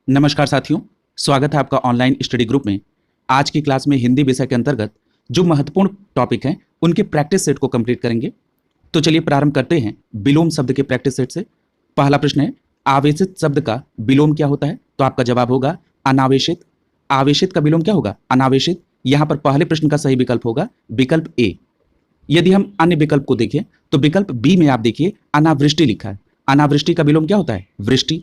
नमस्कार साथियों, स्वागत है आपका ऑनलाइन स्टडी ग्रुप में। आज की क्लास में हिंदी विषय के अंतर्गत जो महत्वपूर्ण टॉपिक हैं उनके प्रैक्टिस सेट को कंप्लीट करेंगे। तो चलिए प्रारंभ करते हैं विलोम शब्द के प्रैक्टिस सेट से। पहला प्रश्न है, आवेशित शब्द का विलोम क्या होता है? तो आपका जवाब होगा अनावेशित। आवेशित का विलोम क्या होगा? अनावेशित। यहाँ पर पहले प्रश्न का सही विकल्प होगा विकल्प ए। यदि हम अन्य विकल्प को देखें तो विकल्प बी में आप देखिए अनावृष्टि लिखा है। अनावृष्टि का विलोम क्या होता है? वृष्टि।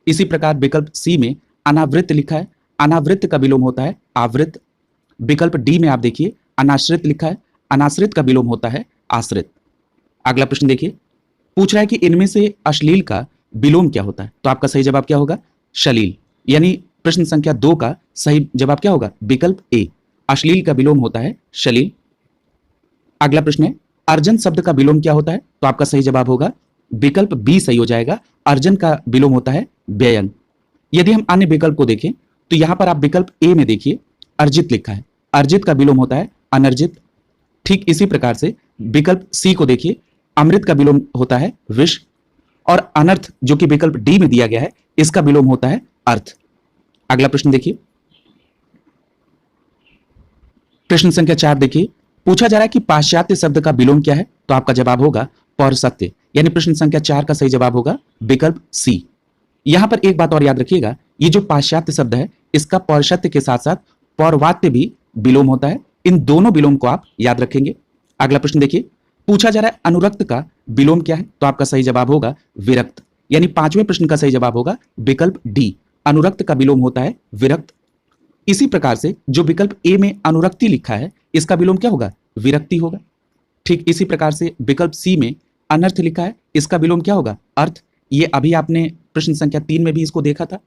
इसी प्रकार विकल्प सी में अनावृत लिखा है। अनावृत का विलोम होता है आवृत। विकल्प डी में आप देखिए अनाश्रित लिखा है। अनाश्रित का विलोम होता है आश्रित। अगला प्रश्न देखिए, पूछ रहा है कि इनमें से अश्लील का विलोम क्या होता है? तो आपका सही जवाब क्या होगा? श्लील। यानी प्रश्न संख्या 2 का सही जवाब क्या होगा? विकल्प ए। अश्लील का विलोम होता है श्लील। अगला प्रश्न है, अर्जन शब्द का विलोम क्या होता है? तो आपका सही जवाब होगा विकल्प बी सही हो जाएगा। अर्जन का विलोम होता है व्ययन। यदि हम अन्य विकल्प को देखें तो यहां पर आप विकल्प ए में देखिए अर्जित लिखा है। अर्जित का विलोम होता है अनर्जित। ठीक इसी प्रकार से विकल्प सी को देखिए, अमृत का विलोम होता है विष। और अनर्थ जो कि विकल्प डी में दिया गया है, इसका विलोम होता है अर्थ। अगला प्रश्न देखिए, प्रश्न संख्या 4 देखिए, पूछा जा रहा है कि पाश्चात्य शब्द का विलोम क्या है? तो आपका जवाब होगा पौरसत्य। यानी प्रश्न संख्या 4 का सही जवाब होगा विकल्प सी। यहां पर एक बात और याद रखिएगा, ये जो पाश्चात्य शब्द है इसका पौरसत्य के साथ साथ पौर्वात्य भी विलोम होता है। इन दोनों विलोम को आप याद रखेंगे। अगला प्रश्न देखिए, पूछा जा रहा है अनुरक्त का विलोम क्या है? तो आपका सही जवाब होगा विरक्त। यानी 5वें प्रश्न का सही जवाब होगा विकल्प डी। अनुरक्त का विलोम होता है विरक्त। इसी प्रकार से जो विकल्प ए में अनुरक्ति लिखा है, इसका विलोम क्या होगा? विरक्ति होगा। ठीक इसी प्रकार से विकल्प सी में अनर्थ लिखा है, इसका विलोम क्या होगा? अर्थ। ये अभी आपने प्रश्न संख्या 3 में भी इसको देखा था।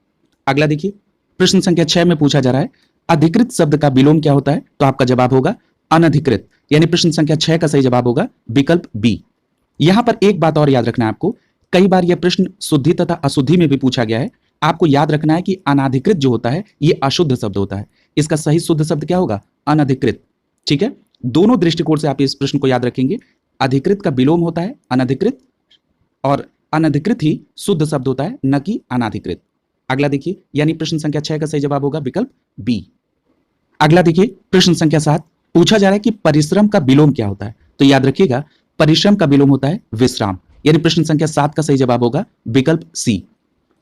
अगला देखिए, प्रश्न संख्या 6 में पूछा जा रहा है अधिकृत शब्द का विलोम क्या होता है? तो आपका जवाब होगा अनधिकृत। यानी प्रश्न संख्या 6 का सही जवाब होगा विकल्प बी। यहां पर एक बात और याद रखना है आपको, कई बार यह प्रश्न शुद्धि तथा अशुद्धि में भी पूछा गया है। आपको याद रखना है कि अनाधिकृत जो होता है यह अशुद्ध शब्द होता है। इसका सही शुद्ध शब्द क्या होगा? अनधिकृत। ठीक है, दोनों दृष्टिकोण से आप इस प्रश्न को याद रखेंगे। अधिकृत का विलोम होता है अनधिकृत और अनधिकृत ही शुद्ध शब्द होता है, न कि अनाधिकृत। अगला देखिए, यानी प्रश्न संख्या 6 का सही जवाब होगा विकल्प बी। अगला देखिए, प्रश्न संख्या 7 पूछा जा रहा है कि परिश्रम का विलोम क्या होता है? तो याद रखिएगा परिश्रम का विलोम होता है विश्राम। यानी प्रश्न संख्या 7 का सही जवाब होगा विकल्प सी।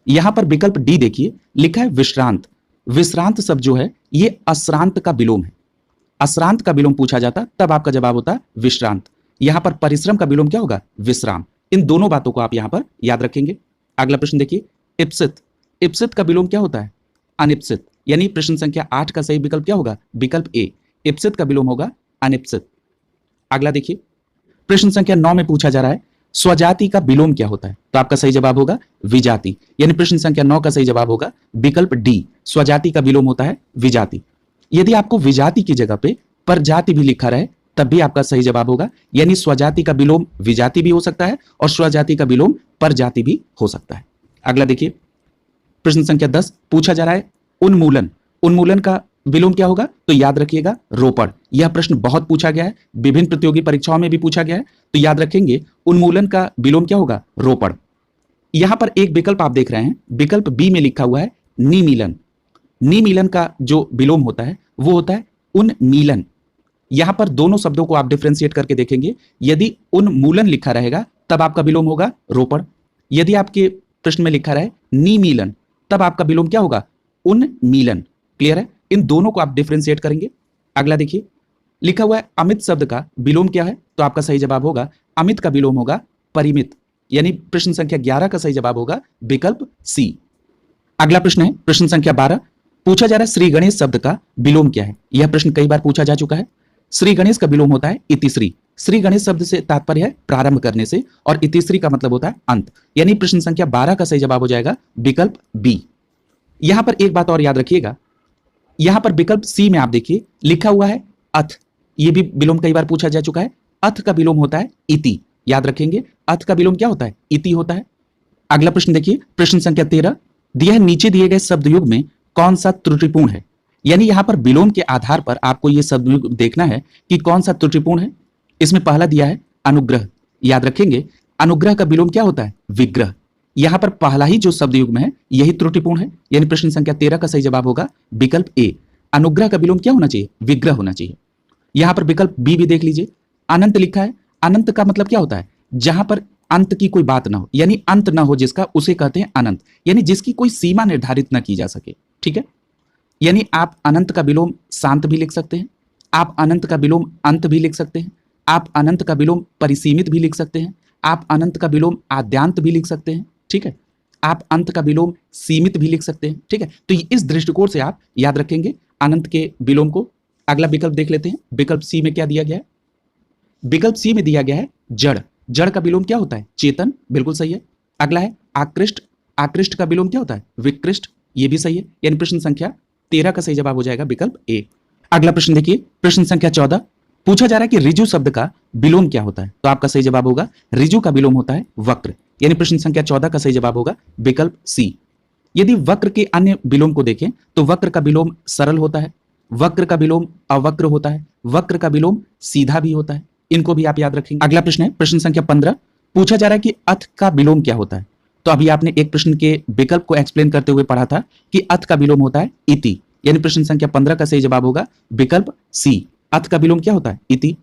यहां पर विकल्प डी देखिए लिखा है विश्रांत। विश्रांत शब्द जो है ये अश्रांत का विलोम है। अश्रांत का विलोम पूछा जाता तब आपका जवाब होता विश्रांत। यहां पर परिश्रम का विलोम क्या होगा? विश्राम। इन दोनों बातों को आप यहां पर याद रखेंगे। अगला प्रश्न देखिए, इप्सित। इप्सित का विलोम क्या होता है? अनिप्सित। यानी प्रश्न संख्या 8 का सही विकल्प क्या होगा? विकल्प ए। इप्सित का विलोम होगा अनिप्सित। अगला देखिए, प्रश्न संख्या 9 में पूछा जा रहा है स्वजाति का विलोम क्या होता है? तो आपका सही जवाब होगा विजाति। यानी प्रश्न संख्या 9 का सही जवाब होगा विकल्प डी। स्वजाति का विलोम होता है विजाति। यदि आपको विजाति की जगह पे परजाति भी लिखा रहे तब भी आपका सही जवाब होगा। यानी स्वजाति का विलोम विजाति भी हो सकता है और स्वजाति का विलोम परजाति भी हो सकता है। अगला देखिए, प्रश्न संख्या 10 पूछा जा रहा है उन्मूलन। उन्मूलन का विलोम क्या होगा? तो याद रखिएगा रोपण। यह प्रश्न बहुत पूछा गया है, विभिन्न प्रतियोगी परीक्षाओं में भी पूछा गया है, तो याद रखेंगे उन्मूलन का विलोम क्या होगा? रोपण। यहां पर एक विकल्प आप देख रहे हैं, विकल्प बी में लिखा हुआ है निमीलन। निमीलन का जो विलोम होता है वो होता है उन्मीलन। यहां पर दोनों शब्दों को आप डिफरेंशिएट करके देखेंगे। यदि उन्मूलन लिखा रहेगा तब आपका विलोम होगा रोपण। यदि आपके प्रश्न में लिखा रहे निमीलन तब आपका विलोम क्या होगा? उन्मीलन। क्लियर है? इन दोनों को आप डिफरेंशिएट करेंगे। अगला देखिए, लिखा हुआ है अमित शब्द का विलोम क्या है? तो आपका सही जवाब होगा अमित का विलोम होगा परिमित। यानी प्रश्न संख्या 11 का सही जवाब होगा विकल्प सी। अगला प्रश्न है प्रश्न संख्या 12, पूछा जा रहा है श्री गणेश शब्द का विलोम क्या है? यह प्रश्न कई बार पूछा जा चुका है। श्री गणेश का विलोम होता है इतिश्री। श्री गणेश शब्द से तात्पर्य है प्रारंभ करने से और इतिश्री का मतलब होता है अंत। यानी प्रश्न संख्या 12 का सही जवाब हो जाएगा विकल्प बी। यहां पर एक बात और याद रखिएगा, यहां पर विकल्प सी में आप देखिए लिखा हुआ है अथ। यह भी विलोम कई बार पूछा जा चुका है। अथ का विलोम होता है इति। याद रखेंगे अथ का विलोम क्या होता है? इति होता है। अगला प्रश्न देखिए, प्रश्न संख्या 13 दिया है नीचे दिए गए शब्द युग में कौन सा त्रुटिपूर्ण है? यानी यहां पर विलोम के आधार पर आपको यह शब्द युग देखना है कि कौन सा त्रुटिपूर्ण है। इसमें पहला दिया है अनुग्रह। याद रखेंगे अनुग्रह का विलोम क्या होता है? विग्रह। यहां पर पहला ही जो शब्द युग्म है यही त्रुटिपूर्ण है, यानी प्रश्न संख्या 13 का सही जवाब होगा विकल्प ए। अनुग्रह का विलोम क्या होना चाहिए? विग्रह होना चाहिए। यहां पर विकल्प बी भी देख लीजिए, अनंत लिखा है। अनंत का मतलब क्या होता है? जहां पर अंत की कोई बात ना हो, यानी अंत ना हो जिसका, उसे कहते हैं अनंत, यानी जिसकी कोई सीमा निर्धारित ना की जा सके। ठीक है, यानी आप अनंत का विलोम शांत भी लिख सकते हैं, आप अनंत का विलोम अंत भी लिख सकते हैं, आप अनंत का विलोम परिसीमित भी लिख सकते हैं, आप अनंत का विलोम आद्यांत भी लिख सकते हैं। ठीक है, आप अंत का विलोम सीमित भी लिख सकते हैं। ठीक है, तो इस दृष्टिकोण से आप याद रखेंगे अनंत के विलोम को। अगला विकल्प देख लेते हैं, विकल्प सी में क्या दिया गया है? विकल्प सी में दिया गया है जड़। जड़ का विलोम क्या होता है? चेतन, बिल्कुल सही है। अगला है आकृष्ट। आकृष्ट का विलोम क्या होता है? विकृष्ट, ये भी सही है। यानी प्रश्न संख्या 13 का सही जवाब हो जाएगा विकल्प ए। अगला प्रश्न देखिए, प्रश्न संख्या 14 पूछा जा रहा है कि ऋजु शब्द का विलोम क्या होता है? तो आपका सही जवाब होगा ऋजु का विलोम होता है वक्र, यानी प्रश्न संख्या 14 का सही जवाब होगा विकल्प सी। यदि वक्र के अन्य विलोम को देखें तो वक्र का विलोम सरल होता है, वक्र का विलोम अवक्र होता है, वक्र का विलोम सीधा भी होता है। इनको भी आप याद रखेंगे। अगला प्रश्न है प्रश्न संख्या 15, पूछा जा रहा है कि अथ का विलोम क्या होता है? तो अभी आपने एक प्रश्न के विकल्प को एक्सप्लेन करते हुए पढ़ा था कि अथ का विलोम होता है इति, यानी प्रश्न संख्या 15 का सही जवाब होगा विकल्प सी। अथ का विलोम क्या होता है? इति।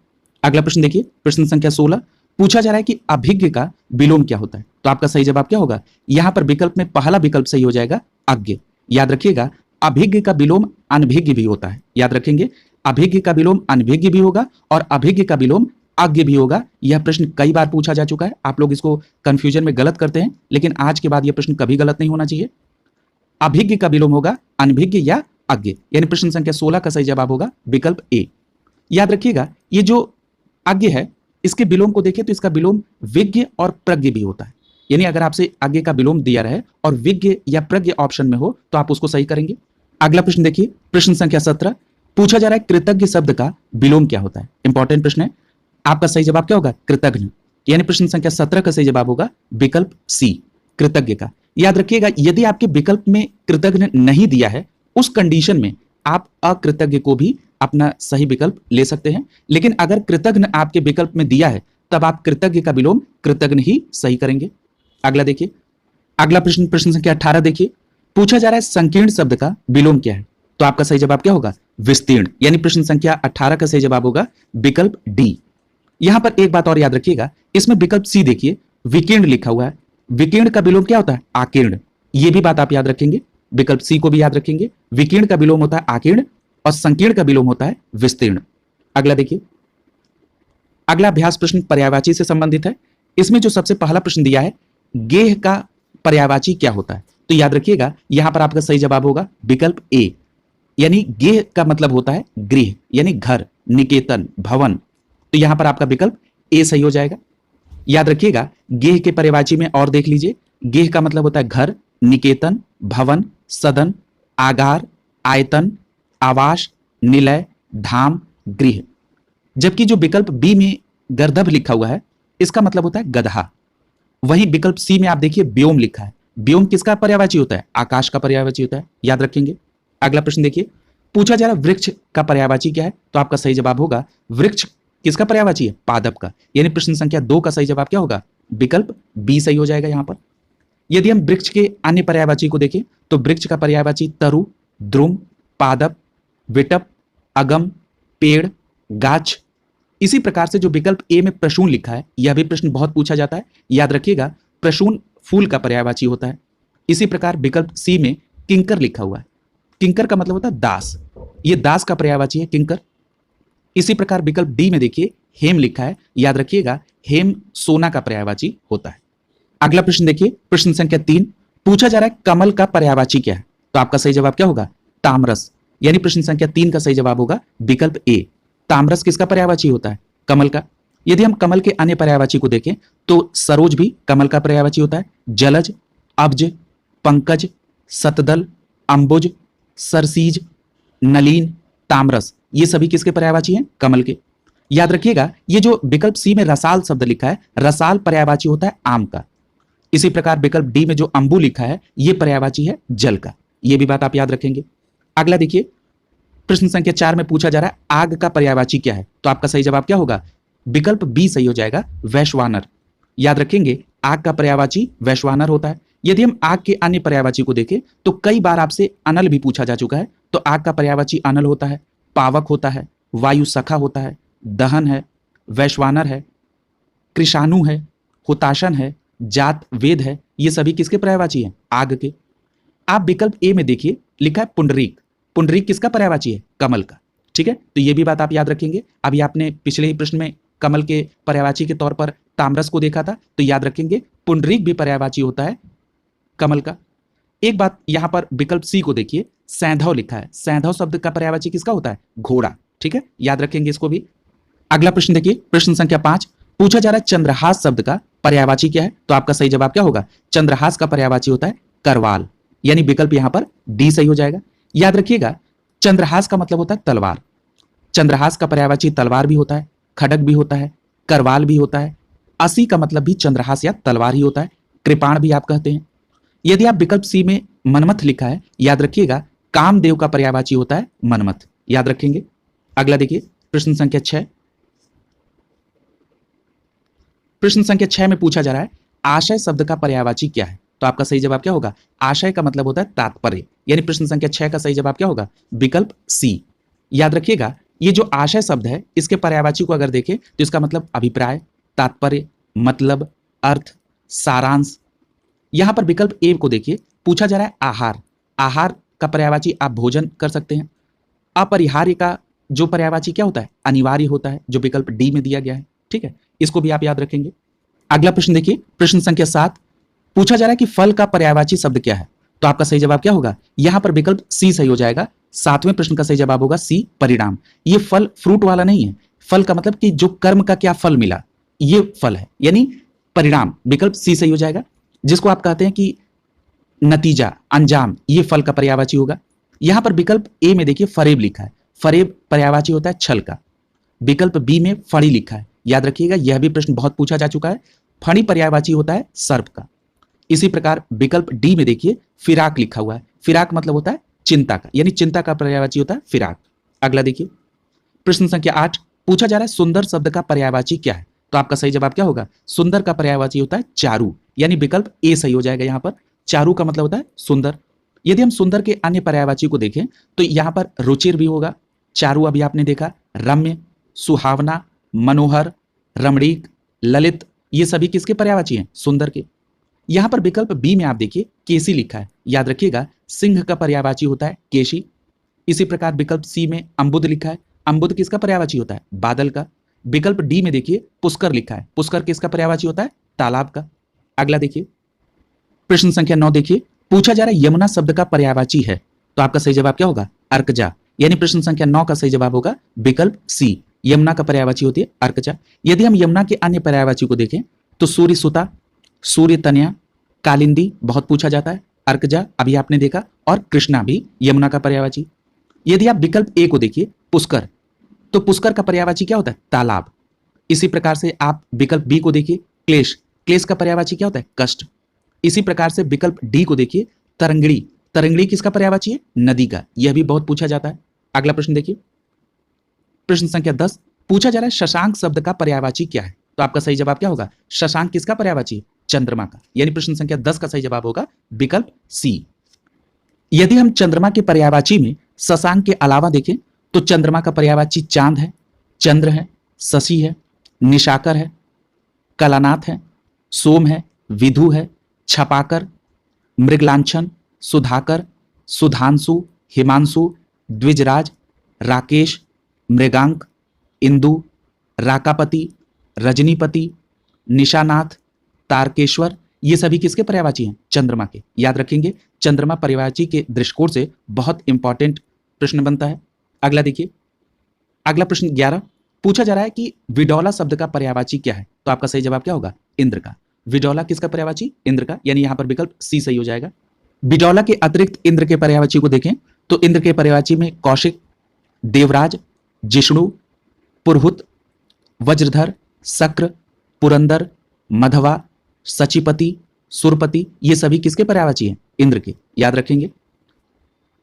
अगला प्रश्न देखिए, प्रश्न संख्या 16 पूछा जा रहा है कि अभिज्ञ का विलोम क्या होता है? तो आपका सही जवाब क्या होगा? यहां पर विकल्प में पहला विकल्प सही हो जाएगा अज्ञ। याद रखिएगा अभिज्ञ का विलोम अनभिज्ञ भी होता है। याद रखेंगे अभिज्ञ का विलोम अनभिज्ञ भी होगा और अभिज्ञ का विलोम अज्ञ भी होगा। यह प्रश्न कई बार पूछा जा चुका है, आप लोग इसको कंफ्यूजन में गलत करते हैं, लेकिन आज के बाद यह प्रश्न कभी गलत नहीं होना चाहिए। अभिज्ञ का विलोम होगा अनभिज्ञ या अज्ञ, यानी प्रश्न संख्या 16 का सही जवाब होगा विकल्प ए। याद रखिएगा ये जो अज्ञ है इसके विलोम को देखें तो इसका विलोम विज्ञ और प्रज्ञ भी होता है, यानी अगर आपसे अज्ञ का विलोम दिया रहे और विज्ञ या प्रज्ञ ऑप्शन में हो तो आप उसको सही करेंगे। अगला प्रश्न देखिए, प्रश्न संख्या 17 पूछा जा रहा है कृतज्ञ शब्द का विलोम क्या होता है? इंपॉर्टेंट प्रश्न है। आपका सही जवाब क्या होगा? कृतज्ञ, यानी प्रश्न संख्या 17 का सही जवाब होगा विकल्प सी, कृतज्ञ का। याद रखिएगा यदि आपके विकल्प में कृतज्ञ नहीं दिया है उस कंडीशन में आप अकृतज्ञ को भी अपना सही विकल्प ले सकते हैं, लेकिन अगर कृतज्ञ आपके विकल्प में दिया है तब आप कृतज्ञ का विलोम कृतज्ञ ही सही करेंगे। अगला देखिए, अगला प्रश्न प्रश्न संख्या 18 देखिए, पूछा जा रहा है संकीर्ण शब्द का विलोम क्या है? तो आपका सही जवाब क्या होगा? विस्तीर्ण, यानी प्रश्न संख्या 18 का सही जवाब होगा विकल्प डी। यहां पर एक बात और याद रखिएगा, इसमें विकल्प सी देखिए विकीर्ण लिखा हुआ है, विकीर्ण का विलोम क्या होता है? आकीर्ण। यह भी बात आप याद रखेंगे, विकल्प सी को भी याद रखेंगे। विकीर्ण का विलोम होता है आकीर्ण और संकीर्ण का विलोम होता है विस्तीर्ण। अगला देखिए, अगला अभ्यास प्रश्न पर्यायवाची से संबंधित है। इसमें जो सबसे पहला प्रश्न दिया है गेह का पर्यायवाची क्या होता है? तो याद रखिएगा यहां पर आपका सही जवाब होगा विकल्प ए, यानी गेह का मतलब होता है गृह, यानी घर, निकेतन, भवन। तो यहां पर आपका विकल्प ए सही हो जाएगा। याद रखिएगा गेह के पर्यायवाची में और देख लीजिए, गेह का मतलब होता है घर, निकेतन, भवन, सदन, आगार, आयतन, आवास, निलय, धाम, गृह। जबकि जो विकल्प बी में गर्दभ लिखा हुआ है इसका मतलब होता है गधा। वहीं विकल्प सी में आप देखिए व्योम लिखा है, व्योम किसका पर्यायवाची होता है? आकाश का पर्यायवाची होता है, याद रखेंगे। अगला प्रश्न देखिए, पूछा जा रहा है वृक्ष का पर्यायवाची क्या है? तो आपका सही जवाब होगा वृक्ष किसका पर्यायवाची है? पादप का, यानी प्रश्न संख्या 2 का सही जवाब क्या होगा? विकल्प बी सही हो जाएगा यहां पर। यदि हम वृक्ष के अन्य पर्यायवाची को देखें तो वृक्ष का पर्यायवाची तरु, द्रुम, पादप, विटप, अगम, पेड़, गाछ। इसी प्रकार से जो विकल्प ए में प्रसून लिखा है यह भी प्रश्न बहुत पूछा जाता है, याद रखिएगा प्रसून फूल का पर्यायवाची होता है। इसी प्रकार विकल्प सी में किंकर लिखा हुआ है, किंकर का मतलब होता है दास, यह दास का पर्यायवाची है किंकर। इसी प्रकार विकल्प डी में देखिए हेम लिखा है, याद रखिएगा हेम सोना का पर्यायवाची होता है। अगला प्रश्न देखिए, प्रश्न संख्या 3 पूछा जा रहा है कमल का पर्यायवाची क्या है? तो आपका सही जवाब क्या होगा? तामरस, यानी प्रश्न संख्या 3 का सही जवाब होगा विकल्प ए। तामरस किसका पर्यायवाची होता है? कमल का। यदि हम कमल के अन्य पर्यायवाची को देखें तो सरोज भी कमल का पर्यायवाची होता है, जलज, अब्ज, पंकज, सतदल, अंबुज, सरसीज, नलीन, तामरस, ये सभी किसके पर्यायवाची हैं? कमल के। याद रखिएगा ये जो विकल्प सी में रसाल शब्द लिखा है, रसाल पर्यायवाची होता है आम का। इसी प्रकार विकल्प डी में जो अंबु लिखा है यह पर्यायवाची है जल का, यह भी बात आप याद रखेंगे। अगला देखिए, प्रश्न संख्या 4 में पूछा जा रहा है आग का पर्यायवाची क्या है? तो आपका सही जवाब क्या होगा? विकल्प बी सही हो जाएगा वैश्वानर। याद रखेंगे आग का पर्यायवाची वैश्वानर होता है, यदि हम आग के अन्य पर्यायवाची को देखें तो कई बार आपसे अनल भी पूछा जा चुका है। तो आग का पर्यायवाची अनल होता है, पावक होता है, वायु सखा होता है, दहन है, वैश्वानर है, कृषाणु है, हुताशन है, जात वेद है। ये सभी किसके पर्यायवाची हैं? आग के। आप विकल्प ए में देखिए, लिखा है पुंडरीक। पुंडरीक किसका पर्यायवाची है? कमल का। ठीक है, तो ये भी बात आप याद रखेंगे। अभी आपने पिछले ही प्रश्न में कमल के पर्यायवाची के तौर पर तामरस को देखा था, तो याद रखेंगे पुंडरीक भी पर्यायवाची होता है कमल का। एक बात यहां पर विकल्प सी को देखिए, सैंधव लिखा है। सैंधव शब्द का पर्यायवाची किसका होता है? घोड़ा। ठीक है, याद रखेंगे इसको भी। अगला प्रश्न देखिए, प्रश्न संख्या 5 पूछा जा रहा है चंद्रहास शब्द का पर्यायवाची क्या है? तो आपका सही जवाब क्या होगा? चंद्रहास का पर्यायवाची होता है करवाल, यानी विकल्प यहां पर डी सही हो जाएगा। याद रखिएगा, चंद्रहास का मतलब होता है तलवार। चंद्रहास का पर्यायवाची तलवार भी होता है, खड़ग भी होता है, करवाल भी होता है। असी का मतलब भी चंद्रहास या तलवार ही होता है, कृपाण भी आप कहते हैं। यदि आप विकल्प सी में मनमथ लिखा है, याद रखिएगा कामदेव का पर्यायवाची होता है मनमथ, याद रखेंगे। अगला देखिए, प्रश्न संख्या 6। प्रश्न संख्या 6 में पूछा जा रहा है आशय शब्द का पर्यायवाची क्या है? तो आपका सही जवाब क्या होगा? आशय का मतलब होता है तात्पर्य, यानी प्रश्न संख्या 6 का सही जवाब क्या होगा? विकल्प सी। याद रखिएगा, ये जो आशय शब्द है, इसके पर्यायवाची को अगर देखें तो इसका मतलब अभिप्राय, तात्पर्य, मतलब, अर्थ, सारांश। यहां पर विकल्प ए को देखिए, पूछा जा रहा है आहार। आहार का पर्यायवाची आप भोजन कर सकते हैं। अपरिहार्य का जो पर्यायवाची क्या होता है? अनिवार्य होता है, जो विकल्प डी में दिया गया है। ठीक है, इसको भी आप याद रखेंगे। अगला प्रश्न देखिए, प्रश्न संख्या 7 पूछा जा रहा है कि फल का पर्यायवाची शब्द क्या है? तो आपका सही जवाब क्या होगा? यहां पर विकल्प सी सही हो जाएगा। 7वें प्रश्न का सही जवाब होगा सी, परिणाम। ये फल फ्रूट वाला नहीं है। फल का मतलब कि जो कर्म का क्या फल मिला, ये फल है, यानी परिणाम। विकल्प सी सही हो जाएगा, जिसको आप कहते हैं कि नतीजा, अंजाम, ये फल का पर्यायवाची होगा। यहां पर विकल्प ए में देखिए फरेब लिखा है। फरेब पर्यायवाची होता है छल का। विकल्प बी में फणी लिखा है। याद रखिएगा, यह भी प्रश्न बहुत पूछा जा चुका है। फणी पर्यायवाची होता है सर्प का। इसी प्रकार विकल्प डी में देखिए फिराक लिखा हुआ है। फिराक मतलब होता है चिंता का, यानी चिंता का पर्यायवाची होता है फिराक। अगला देखिए, प्रश्न संख्या 8 पूछा जा रहा है सुंदर शब्द का पर्यायवाची क्या है? तो आपका सही जवाब क्या होगा? सुंदर का पर्यायवाची होता है चारू, यानी विकल्प ए सही हो जाएगा। यहां पर चारू का मतलब होता है सुंदर। यदि हम सुंदर के अन्य पर्यायवाची को देखें तो यहां पर रुचिर भी होगा। चारू अभी आपने देखा, रम्य, सुहावना, मनोहर, रमणीक, ललित, ये सभी किसके पर्यायवाची हैं? सुंदर के। यहां पर विकल्प बी में आप देखिए केसी लिखा है। याद रखिएगा, सिंह का पर्यायवाची होता है केशी। इसी प्रकार विकल्प सी में अम्बुद लिखा है। अम्बुद किसका पर्यायवाची होता है? बादल का। विकल्प डी में देखिए पुष्कर लिखा है। पुष्कर किसका पर्यायवाची होता है? तालाब का। अगला देखिए, प्रश्न संख्या 9 देखिए, पूछा जा रहा है यमुना शब्द का पर्यायवाची है। तो आपका सही जवाब क्या होगा? अर्कजा, यानी प्रश्न संख्या 9 का सही जवाब होगा विकल्प सी। यमुना का पर्यायवाची होती है अर्कजा। यदि हम यमुना के अन्य पर्यायवाची को देखें तो सूर्य सुता, सूर्य तनया, कालिंदी बहुत पूछा जाता है। अर्कजा अभी आपने देखा, और कृष्णा भी यमुना का पर्यायवाची। यदि आप विकल्प ए को देखिए पुष्कर, तो पुष्कर का पर्यायवाची क्या होता है? तालाब। इसी प्रकार से आप विकल्प बी को देखिए क्लेश। क्लेश का पर्यायवाची क्या होता है? कष्ट। इसी प्रकार से विकल्प डी को देखिए तरंगिणी। तरंगिणी किसका पर्यायवाची है? नदी का। यह भी बहुत पूछा जाता है। अगला प्रश्न देखिए, प्रश्न संख्या 10 पूछा जा रहा है शशांक शब्द का पर्यायवाची क्या है? तो आपका सही जवाब क्या होगा? शशांक किसका पर्यायवाची? चंद्रमा का, यानी प्रश्न संख्या 10 का सही जवाब होगा विकल्प सी। यदि हम चंद्रमा के पर्यायवाची में शशांक के अलावा देखें तो चंद्रमा का पर्यायवाची चांद है, चंद्र है, शशि है, निशाकर है, कलानाथ है, सोम है, विधु है, छपाकर, मृगलांछन, सुधाकर, सुधांशु, हिमांशु, द्विजराज, राकेश, मृगांक, इंदु, राकापति, रजनीपति, निशानाथ, तारकेश्वर, ये सभी किसके पर्यायवाची हैं? चंद्रमा के। याद रखेंगे, चंद्रमा पर्यायवाची के दृष्टिकोण से बहुत इंपॉर्टेंट प्रश्न बनता है। अगला देखिए, अगला प्रश्न 11 पूछा जा रहा है कि विडौला शब्द का पर्यायवाची क्या है? तो आपका सही जवाब क्या होगा? इंद्र का। विडौला किसका पर्यायवाची? इंद्र का, यानी यहां पर विकल्प सी सही हो जाएगा। विडौला के अतिरिक्त इंद्र के पर्यायवाची को देखें तो इंद्र के पर्यायवाची में कौशिक, देवराज, जिष्णु, पुरहुत, वज्रधर, शक्र, पुरंदर, मधवा, सचिपति, सुरपति, ये सभी किसके पर्यायवाची हैं? इंद्र के। याद रखेंगे।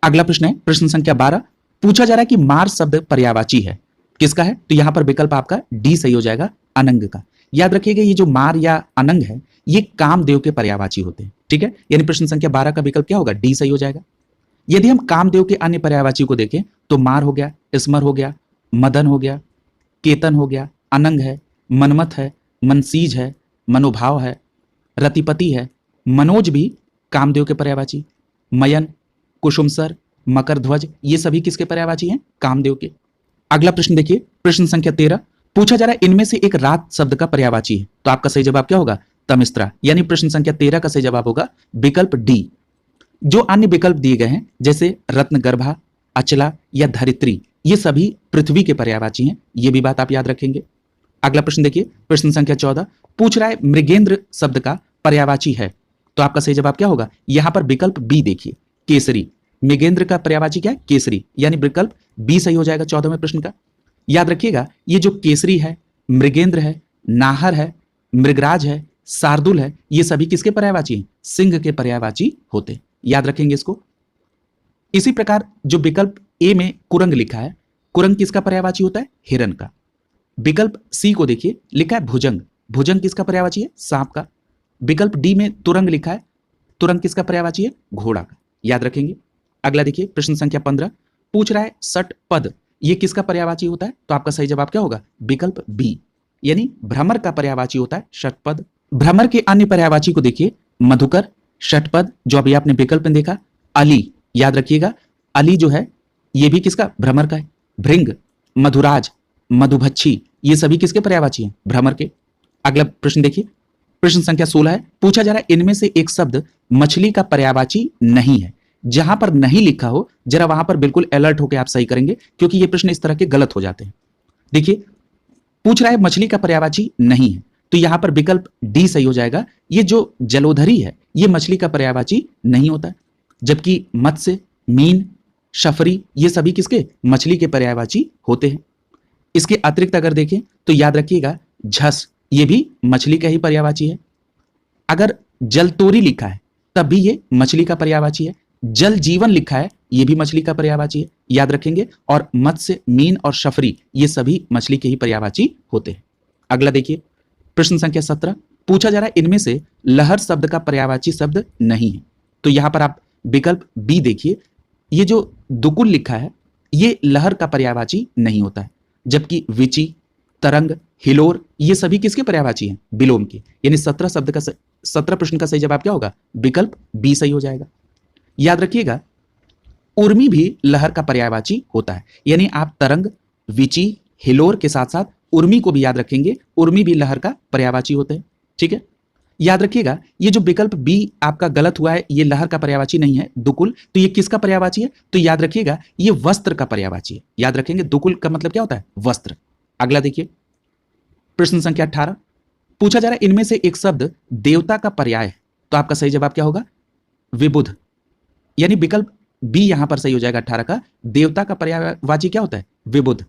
अगला प्रश्न है प्रश्न संख्या 12 पूछा जा रहा है कि मार शब्द पर्यायवाची है, किसका है? तो यहां पर विकल्प आपका डी सही हो जाएगा, अनंग का। याद रखिएगा, ये जो मार या अनंग है ये कामदेव के पर्यायवाची होते हैं। ठीक है, यानी प्रश्न संख्या 12 का विकल्प क्या होगा, डी सही हो जाएगा। यदि हम कामदेव के अन्य पर्यायवाची को देखें तो मार हो गया, स्मर हो गया, मदन हो गया, केतन हो गया, अनंग है, मनमथ है, मनसीज है, मनोभाव है, रतिपति है, मनोज भी कामदेव के पर्यायवाची, मयन, कुसुमसर, मकर ध्वज, ये सभी किसके पर्यायवाची हैं, कामदेव के। अगला प्रश्न देखिए, प्रश्न संख्या 13, पूछा जा रहा है इनमें से एक रात शब्द का पर्यायवाची है, तो आपका सही जवाब क्या होगा, तमिस्त्रा, यानी प्रश्न संख्या 13 का सही जवाब होगा विकल्प डी। जो अन्य विकल्प दिए गए हैं जैसे रत्नगर्भा, अचला या धरित्री, ये सभी पृथ्वी के पर्यायवाची हैं, ये भी बात आप याद रखेंगे। अगला प्रश्न देखिए, प्रश्न संख्या 14, पूछ रहा है मृगेंद्र शब्द का पर्यायवाची है, तो आपका सही जवाब क्या होगा, यहां पर विकल्प बी देखिए, केसरी। मृगेंद्र का पर्यायवाची क्या है, केसरी, यानी विकल्प बी सही हो जाएगा 14वें प्रश्न का। याद रखिएगा, ये जो केसरी है, मृगेंद्र है, नाहर है, मृगराज है, शार्दुल है, ये सभी किसके पर्यायवाची हैं, सिंह के पर्यायवाची होते हैं, याद रखेंगे इसको। इसी प्रकार जो विकल्प ए में कुरंग लिखा है, कुरंग किसका पर्यायवाची होता है, हिरण का। विकल्प सी को देखिए, लिखा है भुजंग, भुजंग किसका पर्यायवाची है, सांप का। विकल्प डी में तुरंग लिखा है, तुरंग किसका पर्यायवाची है, घोड़ा का, याद रखेंगे। अगला देखिए, प्रश्न संख्या 15, पूछ रहा है सट पद, ये किसका पर्यायवाची होता है, तो आपका सही जवाब क्या होगा, विकल्प बी, यानी भ्रमर का पर्यायवाची होता है षटपद। भ्रमर के अन्य पर्यायवाची को देखिए, मधुकर, षटपद, जो अभी आपने विकल्प में देखा, अली, याद रखिएगा, अली जो है ये भी किसका, भ्रमर का है। भृंग, मधुराज, मधुभच्छी, ये सभी किसके पर्यायवाची हैं, भ्रमर के। अगला प्रश्न देखिए, प्रश्न संख्या 16 है, पूछा जा रहा है इनमें से एक शब्द मछली का पर्यायवाची नहीं है। जहां पर नहीं लिखा हो, जरा वहां पर बिल्कुल अलर्ट होकर आप सही करेंगे, क्योंकि ये प्रश्न इस तरह के गलत हो जाते हैं। देखिए, पूछ रहा है मछली का पर्यायवाची नहीं है, तो यहां पर विकल्प डी सही हो जाएगा। ये जो जलोधरी है, ये मछली का पर्यायवाची नहीं होता है, जबकि मत्स्य, मीन, शफरी, ये सभी किसके, मछली के पर्यायवाची होते हैं। इसके अतिरिक्त अगर देखें तो याद रखिएगा, झस, ये भी मछली का ही पर्यायवाची है। अगर जलतोरी लिखा है तब भी ये मछली का पर्यायवाची है। जल जीवन लिखा है, ये भी मछली का पर्यायवाची है, याद रखेंगे। और मत्स्य, मीन और शफरी, ये सभी मछली के ही पर्यायवाची होते हैं। अगला देखिए, प्रश्न संख्या 17, पूछा जा रहा है इनमें से लहर शब्द का पर्यायवाची शब्द नहीं है, तो यहां पर आप विकल्प बी देखिए, ये जो दुकुल लिखा है ये लहर का पर्यायवाची नहीं होता है, जबकि विची, तरंग, हिलोर, ये सभी किसके पर्यायवाची हैं, विलोम के। यानी 17 प्रश्न का सही जवाब क्या होगा, विकल्प बी सही हो जाएगा। याद रखिएगा, उर्मी भी लहर का पर्यायवाची होता है, यानी आप तरंग, विची, हिलोर के साथ साथ उर्मी को भी याद रखेंगे, उर्मी भी लहर का पर्यायवाची होते हैं, ठीक है। याद रखिएगा, ये जो विकल्प बी आपका गलत हुआ है, ये लहर का पर्यायवाची नहीं है, दुकुल, तो ये किसका पर्यायवाची है, तो याद रखिएगा ये वस्त्र का पर्यायवाची है। याद रखेंगे, दुकुल का मतलब क्या होता है, वस्त्र। अगला देखिए, प्रश्न संख्या 18, पूछा जा रहा है इनमें से एक शब्द देवता का पर्याय है, तो आपका सही जवाब क्या होगा, विबुध, यानी विकल्प बी यहां पर सही हो जाएगा। 18 का देवता का पर्यायवाची क्या होता है, विबुध।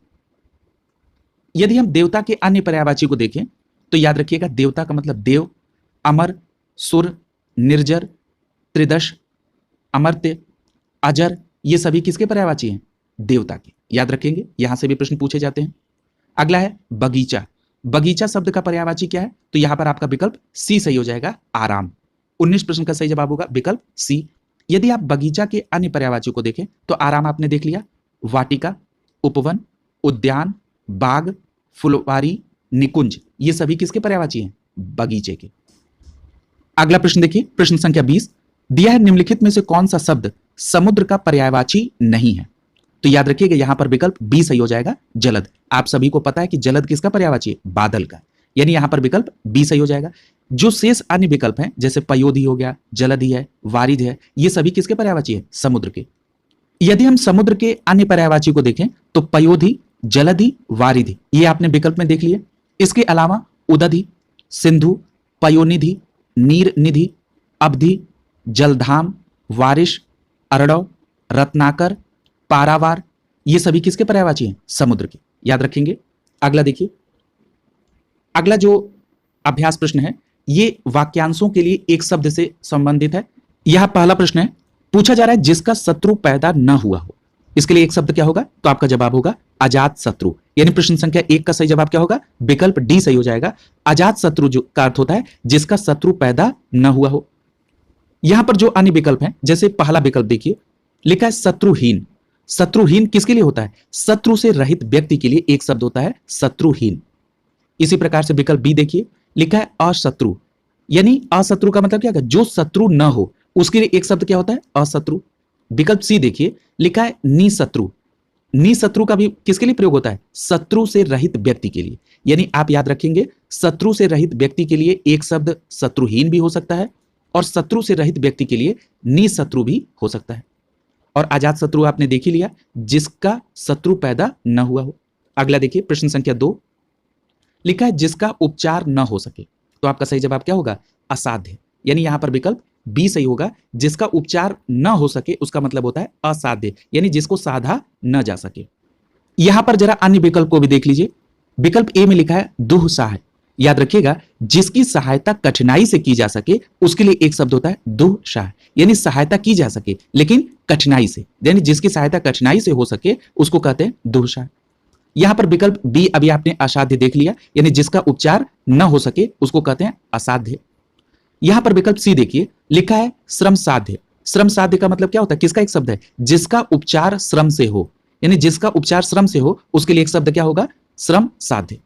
यदि हम देवता के अन्य पर्यायवाची को देखें तो याद रखिएगा, देवता का मतलब देव, अमर, सुर, निर्जर, त्रिदश, अमर्त्य, अजर, ये सभी किसके पर्यायवाची हैं, देवता के। याद रखेंगे, यहां से भी प्रश्न पूछे जाते हैं। अगला है बगीचा। बगीचा शब्द का पर्यायवाची क्या है, तो यहां पर आपका विकल्प सी सही हो जाएगा, आराम। 19 प्रश्न का सही जवाब होगा विकल्प सी। यदि आप बगीचा के अन्य पर्यायवाची को देखें तो आराम आपने देख लिया, वाटिका, उपवन, उद्यान, बाग, फुलवारी, निकुंज, ये सभी किसके पर्यायवाची हैं, बगीचे के। अगला प्रश्न देखिए, प्रश्न संख्या 20, दिया है निम्नलिखित में से कौन सा शब्द समुद्र का पर्यायवाची नहीं है, तो याद रखिएगा यहां पर विकल्प बी सही हो जाएगा, जलद। आप सभी को पता है कि जलद किसका पर्यायवाची है, बादल का, यानी यहां पर विकल्प बी सही हो जाएगा। जो शेष अन्य विकल्प हैं जैसे पयोधी हो गया, जलधि है, वारिध है, ये सभी किसके पर्यायवाची है, समुद्र के। यदि हम समुद्र के अन्य पर्यायवाची को देखें तो पयोधी, जलधि, वारिधि, ये आपने विकल्प में देख लिए। इसके अलावा उदधि, सिंधु, पयोनिधि, नीर निधि, अवधि, जलधाम, वारिश, अरडव, रत्नाकर, पारावार, ये सभी किसके पर्यायवाची हैं, समुद्र के। याद रखेंगे। अगला देखिए, अगला जो अभ्यास प्रश्न है ये वाक्यांशों के लिए एक शब्द से संबंधित है। यह पहला प्रश्न है, पूछा जा रहा है जिसका शत्रु पैदा न हुआ हो, इसके लिए एक शब्द क्या होगा, तो आपका जवाब होगा अजात शत्रु। यानी प्रश्न संख्या 1 का सही जवाब क्या होगा, विकल्प डी सही हो जाएगा। अजात शत्रु जो का अर्थ होता है जिसका शत्रु पैदा न हुआ हो। यहां पर जो अन्य विकल्प हैं, जैसे पहला विकल्प देखिए, लिखा है शत्रुहीन। शत्रुहीन किसके लिए होता है? शत्रु से रहित व्यक्ति के लिए एक शब्द होता है शत्रुहीन। इसी प्रकार से विकल्प बी देखिए, लिखा है अशत्रु, यानी अशत्रु का मतलब क्या है? जो शत्रु न हो उसके लिए एक शब्द क्या होता है? अशत्रु। विकल्प सी देखिए, लिखा है निशत्रु। निशत्रु का भी किसके लिए प्रयोग होता है? शत्रु से रहित व्यक्ति के लिए। यानी आप याद रखेंगे, शत्रु से रहित व्यक्ति के लिए एक शब्द शत्रुहीन भी हो सकता है और शत्रु से रहित व्यक्ति के लिए निशत्रु भी हो सकता है। और अजात शत्रु आपने देख ही लिया, जिसका शत्रु पैदा न हुआ हो। अगला देखिए, प्रश्न संख्या 2, लिखा है जिसका उपचार न हो सके। तो आपका सही जवाब क्या होगा? असाध्य। यानी यहां पर विकल्प बी सही होगा। जिसका उपचार न हो सके उसका मतलब होता है असाध्य, यानी जिसको साधा न जा सके। यहां पर जरा अन्य विकल्प को भी देख लीजिए। विकल्प ए में लिखा है दुःसहाय। याद रखिएगा, जिसकी सहायता कठिनाई से की जा सके उसके लिए एक शब्द होता है दुःसहाय, यानी सहायता की जा सके लेकिन कठिनाई से, यानी जिसकी सहायता कठिनाई से हो सके उसको कहते हैं दुःसहाय। यहां पर विकल्प बी अभी आपने असाध्य देख लिया, यानी जिसका उपचार न हो सके उसको कहते हैं असाध्य। यहां पर विकल्प सी देखिए, लिखा है श्रम साध्य। श्रम साध्य का मतलब क्या होता है? किसका एक शब्द है? जिसका उपचार श्रम से हो, यानी जिसका उपचार श्रम से हो उसके लिए एक शब्द क्या होगा? श्रम साध्य।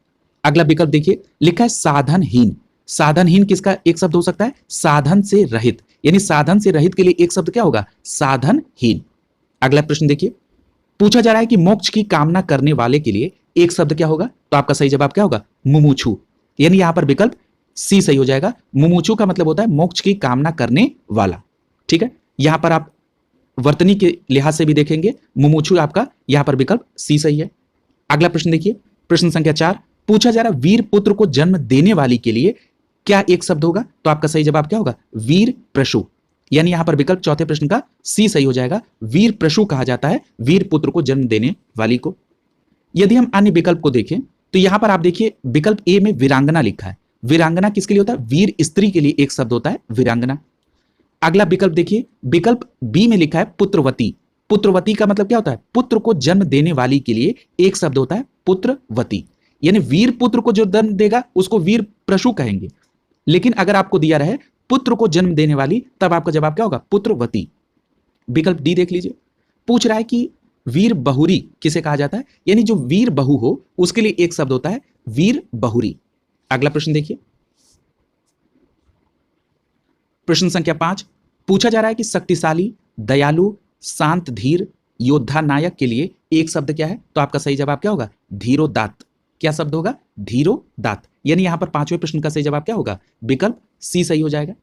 अगला विकल्प देखिए, लिखा है साधनहीन। साधनहीन किसका एक शब्द हो सकता है? साधन से रहित, यानी साधन से रहित के लिए एक शब्द क्या होगा? साधनहीन। अगला प्रश्न देखिए, पूछा जा रहा है कि मोक्ष की कामना करने वाले के लिए एक शब्द क्या होगा? तो आपका सही जवाब क्या होगा? मुमुक्षु। यानी यहां पर विकल्प सी सही हो जाएगा। मुमुक्षु का मतलब होता है मोक्ष की कामना करने वाला। ठीक है, यहां पर आप वर्तनी के लिहाज से भी देखेंगे, मुमुक्षु आपका यहां पर विकल्प सी सही है। अगला प्रश्न देखिए, प्रश्न संख्या 4, पूछा जा रहा है वीर पुत्र को जन्म देने वाली के लिए क्या एक शब्द होगा? तो आपका सही जवाब क्या होगा? वीर प्रसू। यानी यहां पर विकल्प चौथे प्रश्न का सी सही हो जाएगा। वीर प्रसू कहा जाता है वीर पुत्र को जन्म देने वाली को। यदि हम अन्य विकल्प को देखें तो यहां पर आप देखिए, विकल्प ए में वीरांगना लिखा है। वीरांगना किसके लिए होता है? वीर स्त्री के लिए एक शब्द होता है वीरांगना। अगला विकल्प देखिए, विकल्प बी में लिखा है पुत्रवती। पुत्रवती का मतलब क्या होता है? पुत्र को जन्म देने वाली के लिए एक शब्द होता है पुत्रवती, यानी वीर पुत्र को जो जन्म देगा उसको वीर प्रसू कहेंगे। लेकिन अगर आपको दिया रहे पुत्र को जन्म देने वाली, तब आपका जवाब क्या होगा? पुत्रवती। विकल्प डी देख लीजिए, पूछ रहा है कि वीर बहुरी किसे कहा जाता है? यानी जो वीर बहु हो उसके लिए एक शब्द होता है वीर बहुरी। अगला प्रश्न देखिए, प्रश्न संख्या 5, पूछा जा रहा है कि शक्तिशाली, दयालु, शांत, धीर, योद्धा, नायक के लिए एक शब्द क्या है? तो आपका सही जवाब क्या होगा? धीरोदात्त। क्या शब्द होगा? धीरोदात्त। यानी यहां पर पांचवें प्रश्न का सही जवाब क्या होगा? विकल्प सी सही हो जाएगा।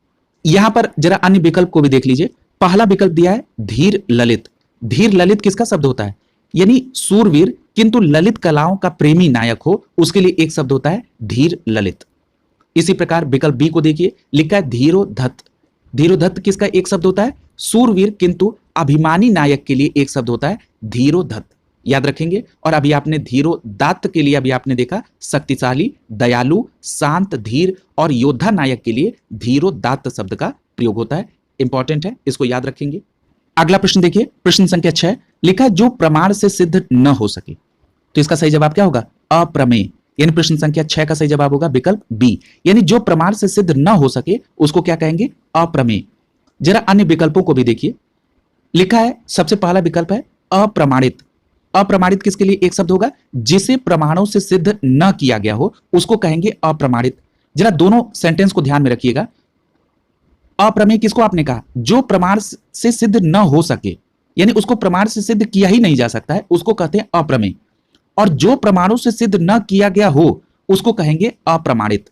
यहां पर जरा अन्य विकल्प को भी देख लीजिए। पहला विकल्प दिया है धीर ललित। धीर ललित किसका शब्द होता है? यानी सूरवीर किंतु ललित कलाओं का प्रेमी नायक हो उसके लिए एक शब्द होता है धीर ललित। इसी प्रकार विकल्प बी को देखिए, लिखा है धीरोधत्त। धीरोधत्त किसका एक शब्द होता है? सूरवीर किंतु अभिमानी नायक के लिए एक शब्द होता है धीरोधत्त। याद रखेंगे। और अभी आपने धीरोदात्त के लिए अभी आपने देखा शक्तिशाली, दयालु, शांत, धीर और योद्धा नायक के लिए धीरोदात्त शब्द का प्रयोग होता है। इंपॉर्टेंट है, इसको याद रखेंगे। अगला प्रश्न देखिए, प्रश्न संख्या 6, लिखा है जो प्रमाण से सिद्ध न हो सके। तो इसका सही जवाब क्या होगा? अप्रमेय। यानी प्रश्न संख्या 6 का सही जवाब होगा विकल्प बी, यानी जो प्रमाण से सिद्ध न हो सके उसको क्या कहेंगे? अप्रमेय। जरा अन्य विकल्पों को भी देखिए। लिखा है, सबसे पहला विकल्प है अप्रमाणित। अप्रमाणित किसके लिए एक शब्द होगा? जिसे प्रमाणों से सिद्ध न किया गया हो उसको कहेंगे अप्रमाणित। जरा दोनों सेंटेंस को ध्यान में रखिएगा। अप्रमेय किसको आपने कहा? जो प्रमाण से सिद्ध न हो सके, यानी उसको प्रमाण से सिद्ध किया ही नहीं जा सकता है, उसको कहते हैं अप्रमेय। और जो प्रमाणों से सिद्ध न किया गया हो उसको कहेंगे अप्रमाणित।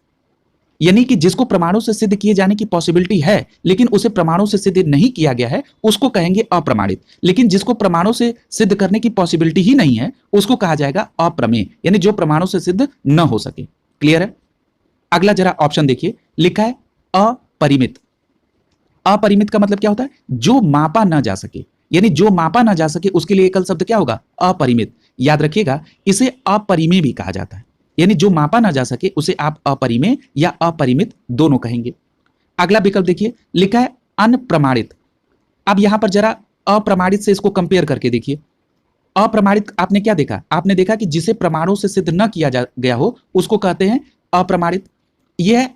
यानी कि जिसको प्रमाणों से सिद्ध किए जाने की पॉसिबिलिटी है लेकिन उसे प्रमाणों से सिद्ध नहीं किया गया है उसको कहेंगे अप्रमाणित। लेकिन जिसको प्रमाणों से सिद्ध करने की पॉसिबिलिटी ही नहीं है उसको कहा जाएगा अप्रमेय, यानी जो प्रमाणों से सिद्ध न हो सके। क्लियर है? अगला जरा ऑप्शन देखिए, लिखा है अपरिमित। अपरिमित का मतलब क्या होता है? जो मापा ना जा सके, यानी जो मापा ना जा सके उसके लिए एकल शब्द क्या होगा? अपरिमित। याद रखिएगा, इसे अपरिमेय भी कहा जाता है, यानी जो मापा ना जा सके उसे आप अपरिमेय या अपरिमित दोनों कहेंगे। अगला विकल्प देखिए, लिखा है अनप्रमाणित। अब यहां पर जरा अप्रमाणित से इसको कंपेयर करके देखिए। अप्रमाणित आपने क्या देखा? आपने देखा कि जिसे प्रमाणों से सिद्ध न किया गया हो उसको कहते हैं अप्रमाणित। यह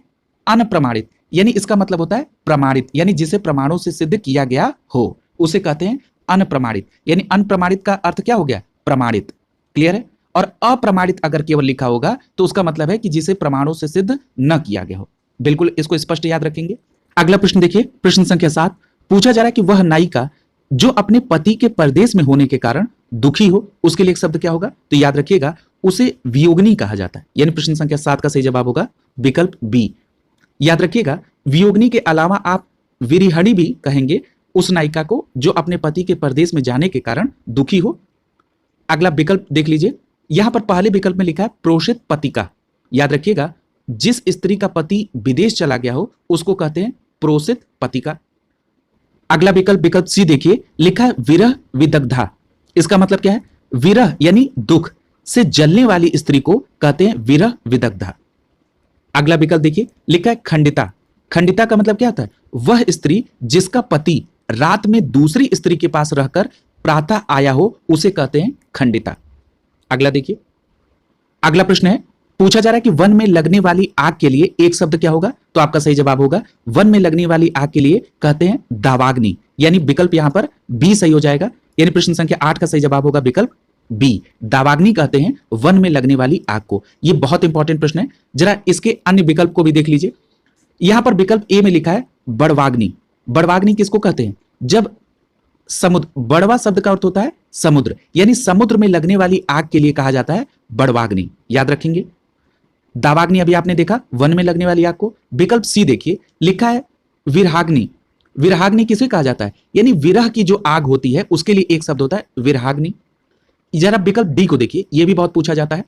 अनप्रमाणित, यानी इसका मतलब होता है प्रमाणित, यानी जिसे प्रमाणों से सिद्ध किया गया हो उसे कहते हैं अनप्रमाणित। यानी अनप्रमाणित का अर्थ क्या हो गया? प्रमाणित। क्लियर है? और अप्रमाणित अगर केवल लिखा होगा तो उसका मतलब है कि जिसे प्रमाणों से सिद्ध न किया गया हो। बिल्कुल इसको स्पष्ट याद रखेंगे। अगला प्रश्न देखिए, प्रश्न संख्या 7 पूछा जा रहा है कि वह नायिका जो अपने पति के परदेश में होने के कारण दुखी हो, उसके लिए एक शब्द क्या होगा? तो याद रखिएगा उसे वियोगिनी कहा जाता है। यानी प्रश्न संख्या 7 का सही जवाब होगा विकल्प बी। याद रखिएगा वियोगिनी के अलावा आप विरहिणी भी कहेंगे उस नायिका को जो अपने पति के परदेश में जाने के कारण दुखी हो। अगला विकल्प देख लीजिए, यहां पर पहले विकल्प में लिखा है प्रोषित पतिका। याद रखिएगा जिस स्त्री का पति विदेश चला गया हो उसको कहते हैं प्रोषित पतिका। अगला विकल्प विकल्प सी देखिए, लिखा है विरह विदग्धा। इसका मतलब क्या है? विरह यानी दुख से जलने वाली स्त्री को कहते हैं विरह विदग्धा। अगला विकल्प देखिए, लिखा है खंडिता। खंडिता का मतलब क्या होता है? वह स्त्री जिसका पति रात में दूसरी स्त्री के पास रहकर प्रातः आया हो उसे कहते हैं खंडिता। अगला देखिए, अगला प्रश्न है पूछा जा रहा है कि वन में लगने वाली आग के लिए एक शब्द क्या होगा? तो आपका सही जवाब होगा वन में लगने वाली आग के लिए कहते हैं दावाग्नि। यानी विकल्प यहां पर बी सही हो जाएगा। यानी प्रश्न संख्या 8 का सही जवाब होगा विकल्प बी। दावाग्नि कहते हैं वन में लगने वाली आग को। यह बहुत इंपॉर्टेंट प्रश्न है, जरा इसके अन्य विकल्प को भी देख लीजिए। यहां पर विकल्प ए में लिखा है बड़वाग्नि। बड़वाग्नि किसको कहते हैं? जब समुद्र, बड़वा शब्द का अर्थ होता है समुद्र, यानी समुद्र में लगने वाली आग के लिए कहा जाता है बड़वाग्नि। याद रखेंगे। दावाग्नि अभी आपने देखा वन में लगने वाली आग को। विकल्प सी देखिए, लिखा है विरहाग्नि। विरहाग्नि किसे कहा जाता है? यानी विरह की जो आग होती है उसके लिए एक शब्द होता है विरहाग्नि। जरा विकल्प डी को देखिए, यह भी बहुत पूछा जाता है।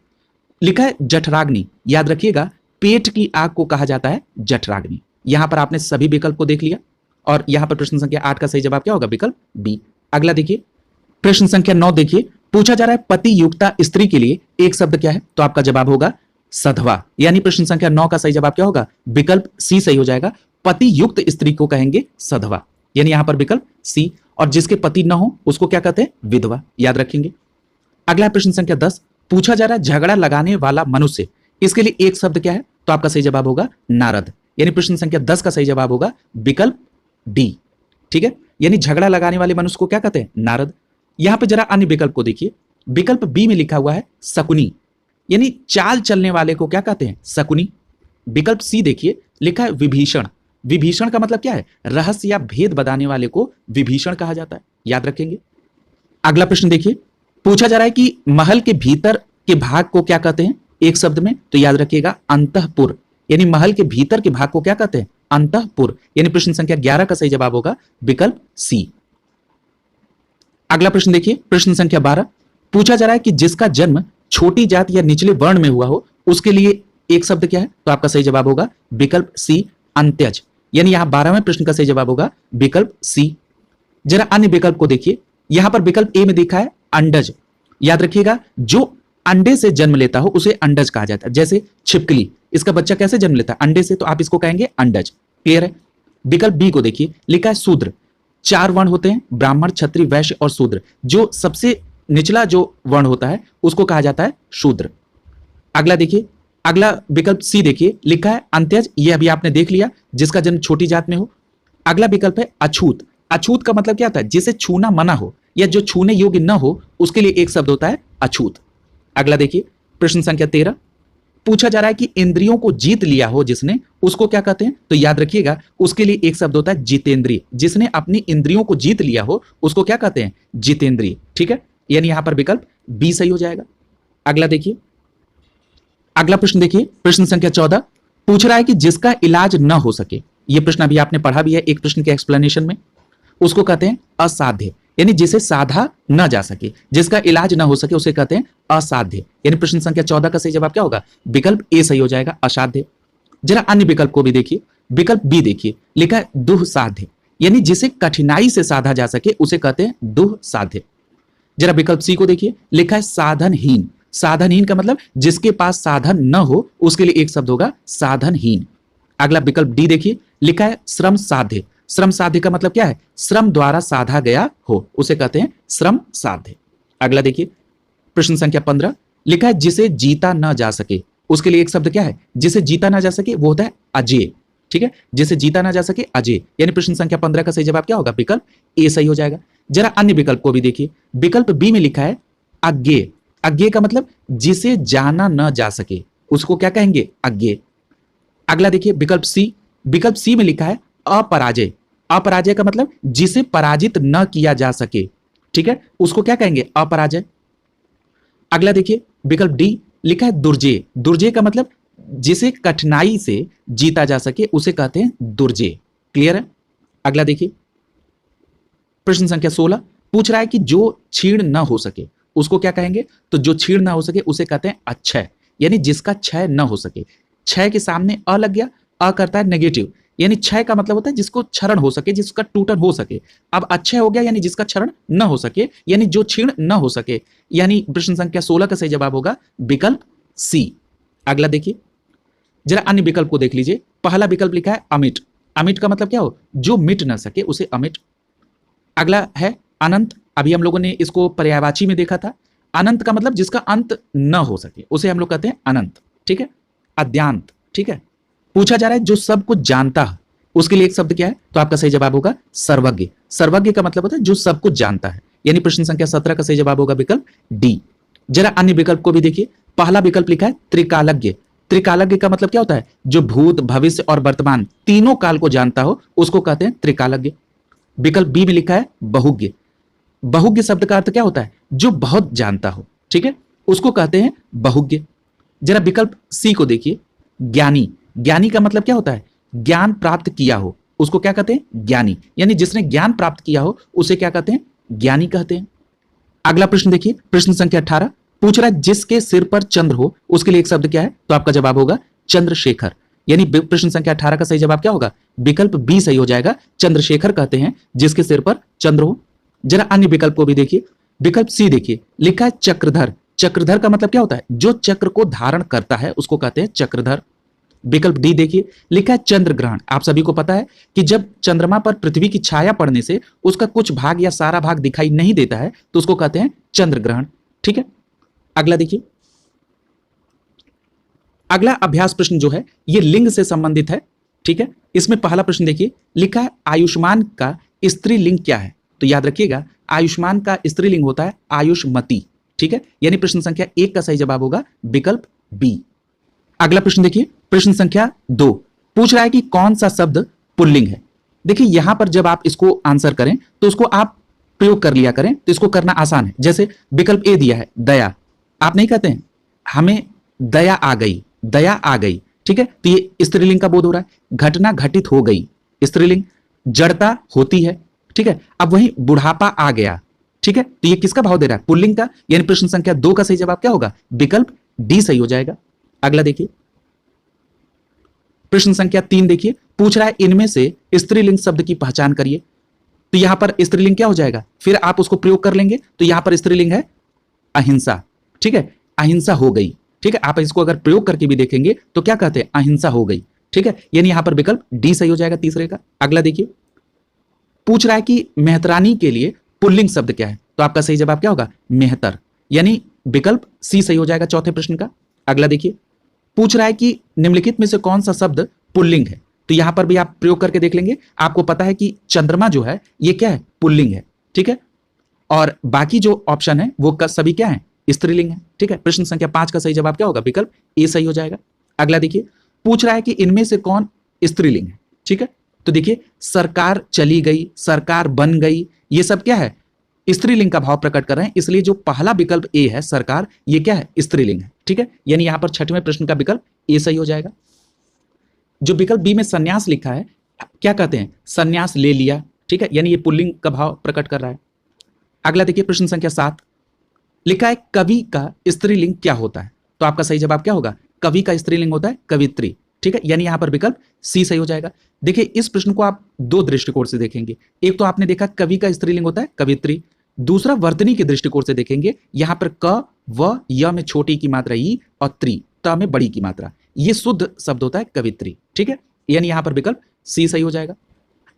लिखा है जठराग्नि। याद रखिएगा पेट की आग को कहा जाता है जठराग्नि। यहां पर आपने सभी विकल्प को देख लिया और यहां पर प्रश्न संख्या 8 का सही जवाब क्या होगा? विकल्प बी। अगला देखिए, प्रश्न संख्या 9 देखिए, पूछा जा रहा है पति युक्ता स्त्री के लिए एक शब्द क्या है? तो आपका जवाब होगा सधवा। यानी प्रश्न संख्या 9 का सही जवाब क्या होगा? विकल्प सी सही हो जाएगा। पति युक्त स्त्री को कहेंगे सधवा। यानी यहां पर विकल्प सी। और जिसके पति न हो उसको क्या कहते हैं? विधवा। याद रखेंगे। अगला प्रश्न संख्या 10 पूछा जा रहा है झगड़ा लगाने वाला मनुष्य, इसके लिए एक शब्द क्या है? तो आपका सही जवाब होगा नारद। यानी प्रश्न संख्या 10 का सही जवाब होगा विकल्प डी। ठीक है, यानी झगड़ा लगाने वाले मनुष्य को क्या कहते हैं? नारद। यहां पे जरा अन्य विकल्प को देखिए, विकल्प बी में लिखा हुआ है शकुनी। यानी चाल चलने वाले को क्या कहते हैं? शकुनी। विकल्प सी देखिए, लिखा है विभीषण। विभीषण का मतलब क्या है? रहस्य या भेद बताने वाले को विभीषण कहा जाता है। याद रखेंगे। अगला प्रश्न देखिए, पूछा जा रहा है कि महल के भीतर के भाग को क्या कहते हैं? एक शब्द में, तो याद रखिएगा अंतःपुर। यानी महल के भीतर के भाग को क्या कहते हैं? अंतःपुर। यानी प्रश्न संख्या 11 का सही जवाब होगा विकल्प सी। अगला प्रश्न देखिए, प्रश्न संख्या 12 पूछा जा रहा है कि जिसका जन्म छोटी जात या निचले वर्ण में हुआ हो उसके लिए एक शब्द क्या है? तो आपका सही जवाब होगा विकल्प सी अंत्यज। यानी यहां 12वें प्रश्न का सही जवाब होगा विकल्प सी। जरा अन्य विकल्प को देखिए, यहां पर विकल्प ए में देखा है अंडज। याद रखिएगा जो अंडे से जन्म लेता हो उसे अंडज कहा जाता है। जैसे छिपकली, इसका बच्चा कैसे जन्म लेता है? अंडे से, तो आप इसको कहेंगे अंडज। क्लियर है। विकल्प बी को देखिए, लिखा है शूद्र। 4 वर्ण होते हैं, ब्राह्मण, क्षत्रिय, वैश्य और शूद्र। जो सबसे निचला जो वर्ण होता है उसको कहा जाता है शूद्र। अगला देखिए, अगला विकल्प सी देखिए, लिखा है अंत्यज। ये अभी आपने देख लिया, जिसका जन्म छोटी जात में हो। अगला विकल्प है अछूत। अछूत का मतलब क्या होता है? जिसे छूना मना हो या जो छूने योग्य न हो उसके लिए एक शब्द होता है अछूत। अगला देखिए, प्रश्न संख्या 13 पूछा जा रहा है कि इंद्रियों को जीत लिया हो जिसने, उसको क्या कहते हैं? तो याद रखिएगा उसके लिए एक शब्द होता है जितेंद्रिय। जिसने अपनी इंद्रियों को जीत लिया हो उसको क्या कहते हैं? जितेंद्रिय। ठीक है, यानी यहां पर विकल्प बी सही हो जाएगा। अगला देखिए, अगला प्रश्न देखिए, प्रश्न संख्या 14 पूछ रहा है कि जिसका इलाज न हो सके। यह प्रश्न अभी आपने पढ़ा भी है एक प्रश्न के एक्सप्लेनेशन में। उसको कहते हैं असाध्य। यानी जिसे साधा न जा सके, जिसका इलाज न हो सके उसे कहते हैं असाध्य। यानी प्रश्न संख्या 14 का सही जवाब क्या होगा? विकल्प ए सही हो जाएगा, असाध्य। जरा अन्य विकल्प को भी देखिए, विकल्प बी देखिए, लिखा है दुःसाध्य। यानी जिसे कठिनाई से साधा जा सके उसे कहते हैं दुःसाध्य। जरा विकल्प सी को देखिए, लिखा है साधनहीन। साधनहीन का मतलब जिसके पास साधन न हो उसके लिए एक शब्द होगा साधनहीन। अगला विकल्प डी देखिए, लिखा है श्रम साध्य। श्रम साध्य का मतलब क्या है? श्रम द्वारा साधा गया हो उसे कहते हैं श्रम साध्य। अगला देखिए, प्रश्न संख्या 15 लिखा है जिसे जीता न जा सके। उसके लिए एक शब्द क्या है? जिसे जीता ना जा सके वो होता है अजेय। ठीक है, जिसे जीता ना जा सके अजय, यानी प्रश्न संख्या 15 का सही जवाब क्या होगा? विकल्प ए सही हो जाएगा। जरा अन्य विकल्प को भी देखिए। विकल्प बी में लिखा है अज्ञेय। अज्ञेय का मतलब जिसे जाना न जा सके, उसको क्या कहेंगे? अज्ञेय। अगला देखिए विकल्प सी। विकल्प सी में लिखा है अपराजय। अपराजय का मतलब जिसे पराजित न किया जा सके, ठीक है, उसको क्या कहेंगे? अपराजय। अगला देखिए विकल्प डी लिखा है दुर्जेय। दुर्जेय का मतलब जिसे कठिनाई से जीता जा सके उसे कहते हैं दुर्जेय। क्लियर है? अगला देखिए प्रश्न संख्या 16 पूछ रहा है कि जो छीण न हो सके उसको क्या कहेंगे? तो जो छीण न हो सके उसे कहते हैं अक्षय, यानी जिसका क्षय न हो सके। क्षय के सामने अ लग गया, अ करता है नेगेटिव, यानी क्षय का मतलब होता है जिसको क्षरण हो सके, जिसका टूटन हो सके। अब अक्षय हो गया यानी जिसका क्षरण न हो सके, यानी जो छीण न हो सके, यानी प्रश्न संख्या 16 का सही जवाब होगा विकल्प सी। अगला देखिए जरा अन्य विकल्प को देख लीजिए। पहला विकल्प लिखा है अमिट। अमिट का मतलब क्या हो? जो मिट न सके उसे अमिट। अगला है अनंत। अभी हम लोगों ने इसको पर्यायवाची में देखा था। अनंत का मतलब जिसका अंत न हो सके उसे हम लोग कहते हैं अनंत, ठीक है। अद्यांत, ठीक है। पूछा जा रहा है जो सब कुछ जानता है, उसके लिए एक शब्द क्या है? तो आपका सही जवाब होगा सर्वज्ञ। सर्वज्ञ का मतलब होता है जो सब कुछ जानता है, यानी प्रश्न संख्या 17 का सही जवाब होगा विकल्प डी। जरा अन्य विकल्प को भी देखिए। पहला विकल्प लिखा है त्रिकालज्ञ। त्रिकालज्ञ का मतलब क्या होता है? जो भूत, भविष्य और वर्तमान तीनों काल को जानता हो उसको कहते हैं त्रिकालज्ञ। विकल्प बी में लिखा है बहुज्ञ। बहुज्ञ शब्द का अर्थ क्या होता है? जो बहुत जानता हो, ठीक है, उसको कहते हैं बहुज्ञ। जरा विकल्प सी को देखिए, ज्ञानी। ज्ञानी का मतलब क्या होता है? ज्ञान प्राप्त किया हो उसको क्या कहते हैं? ज्ञानी, यानी जिसने ज्ञान प्राप्त किया हो उसे क्या कहते हैं? ज्ञानी कहते हैं। अगला प्रश्न देखिए, प्रश्न संख्या 18 पूछ रहा है जिसके सिर पर चंद्र हो उसके लिए एक शब्द क्या है? तो आपका जवाब होगा चंद्रशेखर, यानी प्रश्न संख्या 18 का सही जवाब क्या होगा? विकल्प बी सही हो जाएगा। चंद्रशेखर कहते हैं जिसके सिर पर चंद्र हो। जरा अन्य विकल्प को भी देखिए। विकल्प सी देखिए, लिखा है चक्रधर। चक्रधर का मतलब क्या होता है? जो चक्र को धारण करता है उसको कहते हैं चक्रधर। विकल्प डी देखिए, लिखा है चंद्र ग्रहण। आप सभी को पता है कि जब चंद्रमा पर पृथ्वी की छाया पड़ने से उसका कुछ भाग या सारा भाग दिखाई नहीं देता है तो उसको कहते हैं चंद्र ग्रहण, ठीक है। अगला देखिए, अगला अभ्यास प्रश्न जो है ये लिंग से संबंधित है, ठीक है। इसमें पहला प्रश्न देखिए, लिखा है आयुष्मान का स्त्रीलिंग क्या है? तो याद रखिएगा आयुष्मान का स्त्रीलिंग होता है आयुष्मती, ठीक है, यानी प्रश्न संख्या 1 का सही जवाब होगा विकल्प बी। अगला प्रश्न देखिए, प्रश्न संख्या 2 पूछ रहा है कि कौन सा शब्द पुल्लिंग है। देखिए यहां पर जब आप इसको आंसर करें तो उसको आप प्रयोग कर लिया करें, तो इसको करना आसान है। जैसे विकल्प ए दिया है दया, आप नहीं कहते हैं हमें दया आ गई, दया आ गई, ठीक है, तो ये स्त्रीलिंग का बोध हो रहा है। घटना घटित हो गई, स्त्रीलिंग। जड़ता होती है, ठीक है। अब वही बुढ़ापा आ गया, ठीक है, तो ये किसका भाव दे रहा है? पुल्लिंग का, यानी प्रश्न संख्या 2 का सही जवाब क्या होगा? विकल्प डी सही हो जाएगा। अगला देखिए, प्रश्न संख्या 3 देखिए, पूछ रहा है इनमें से स्त्रीलिंग शब्द की पहचान करिए। तो यहां पर स्त्रीलिंग क्या हो जाएगा? फिर आप उसको प्रयोग कर लेंगे, तो यहां पर स्त्रीलिंग है अहिंसा, ठीक है, अहिंसा हो गई, ठीक है। आप इसको अगर प्रयोग करके भी देखेंगे तो क्या कहते हैं? अहिंसा हो गई, ठीक है, यानी यहां पर विकल्प डी सही हो जाएगा तीसरे का। अगला देखिए, पूछ रहा है कि मेहतरानी के लिए पुल्लिंग शब्द क्या है? तो आपका सही जवाब क्या होगा? मेहतर, यानी विकल्प सी सही हो जाएगा चौथे प्रश्न का। अगला देखिए, पूछ रहा है कि निम्नलिखित में से कौन सा शब्द पुल्लिंग है? तो यहां पर भी आप प्रयोग करके देख लेंगे। आपको पता है कि चंद्रमा जो है ये क्या है? पुल्लिंग है, ठीक है, और बाकी जो ऑप्शन है वो सभी क्या है? स्त्रीलिंग है, ठीक है। प्रश्न संख्या 5 का सही जवाब क्या होगा? विकल्प ए सही हो जाएगा। अगला देखिए, पूछ रहा है कि इनमें से कौन स्त्रीलिंग है, ठीक है। तो देखिए सरकार चली गई, सरकार बन गई, ये सब क्या है? स्त्रीलिंग का भाव प्रकट कर रहे हैं, इसलिए जो पहला विकल्प ए है सरकार, ये क्या है? स्त्रीलिंग है, ठीक है, यानी यहां पर छठवें प्रश्न का विकल्प ए सही हो जाएगा। जो विकल्प बी में संन्यास लिखा है, क्या कहते हैं? संन्यास ले लिया, ठीक है, यानी ये पुल्लिंग का भाव प्रकट कर रहा है। अगला देखिए, प्रश्न संख्या 7 लिखा है कवि का स्त्रीलिंग क्या होता है? तो आपका सही जवाब क्या होगा? कवि का स्त्रीलिंग होता है कवित्री, ठीक है, यानी यहां पर विकल्प सी सही हो जाएगा। देखिए इस प्रश्न को आप दो दृष्टिकोण से देखेंगे। एक तो आपने देखा कवि का स्त्रीलिंग होता है कवित्री, दूसरा वर्तनी के दृष्टिकोण से देखेंगे। यहां पर क, व, य में छोटी की मात्रा ई और त्रि, त में बड़ी की मात्रा, ये शुद्ध शब्द होता है कवित्री, ठीक है, यानी यहां पर विकल्प सी सही हो जाएगा।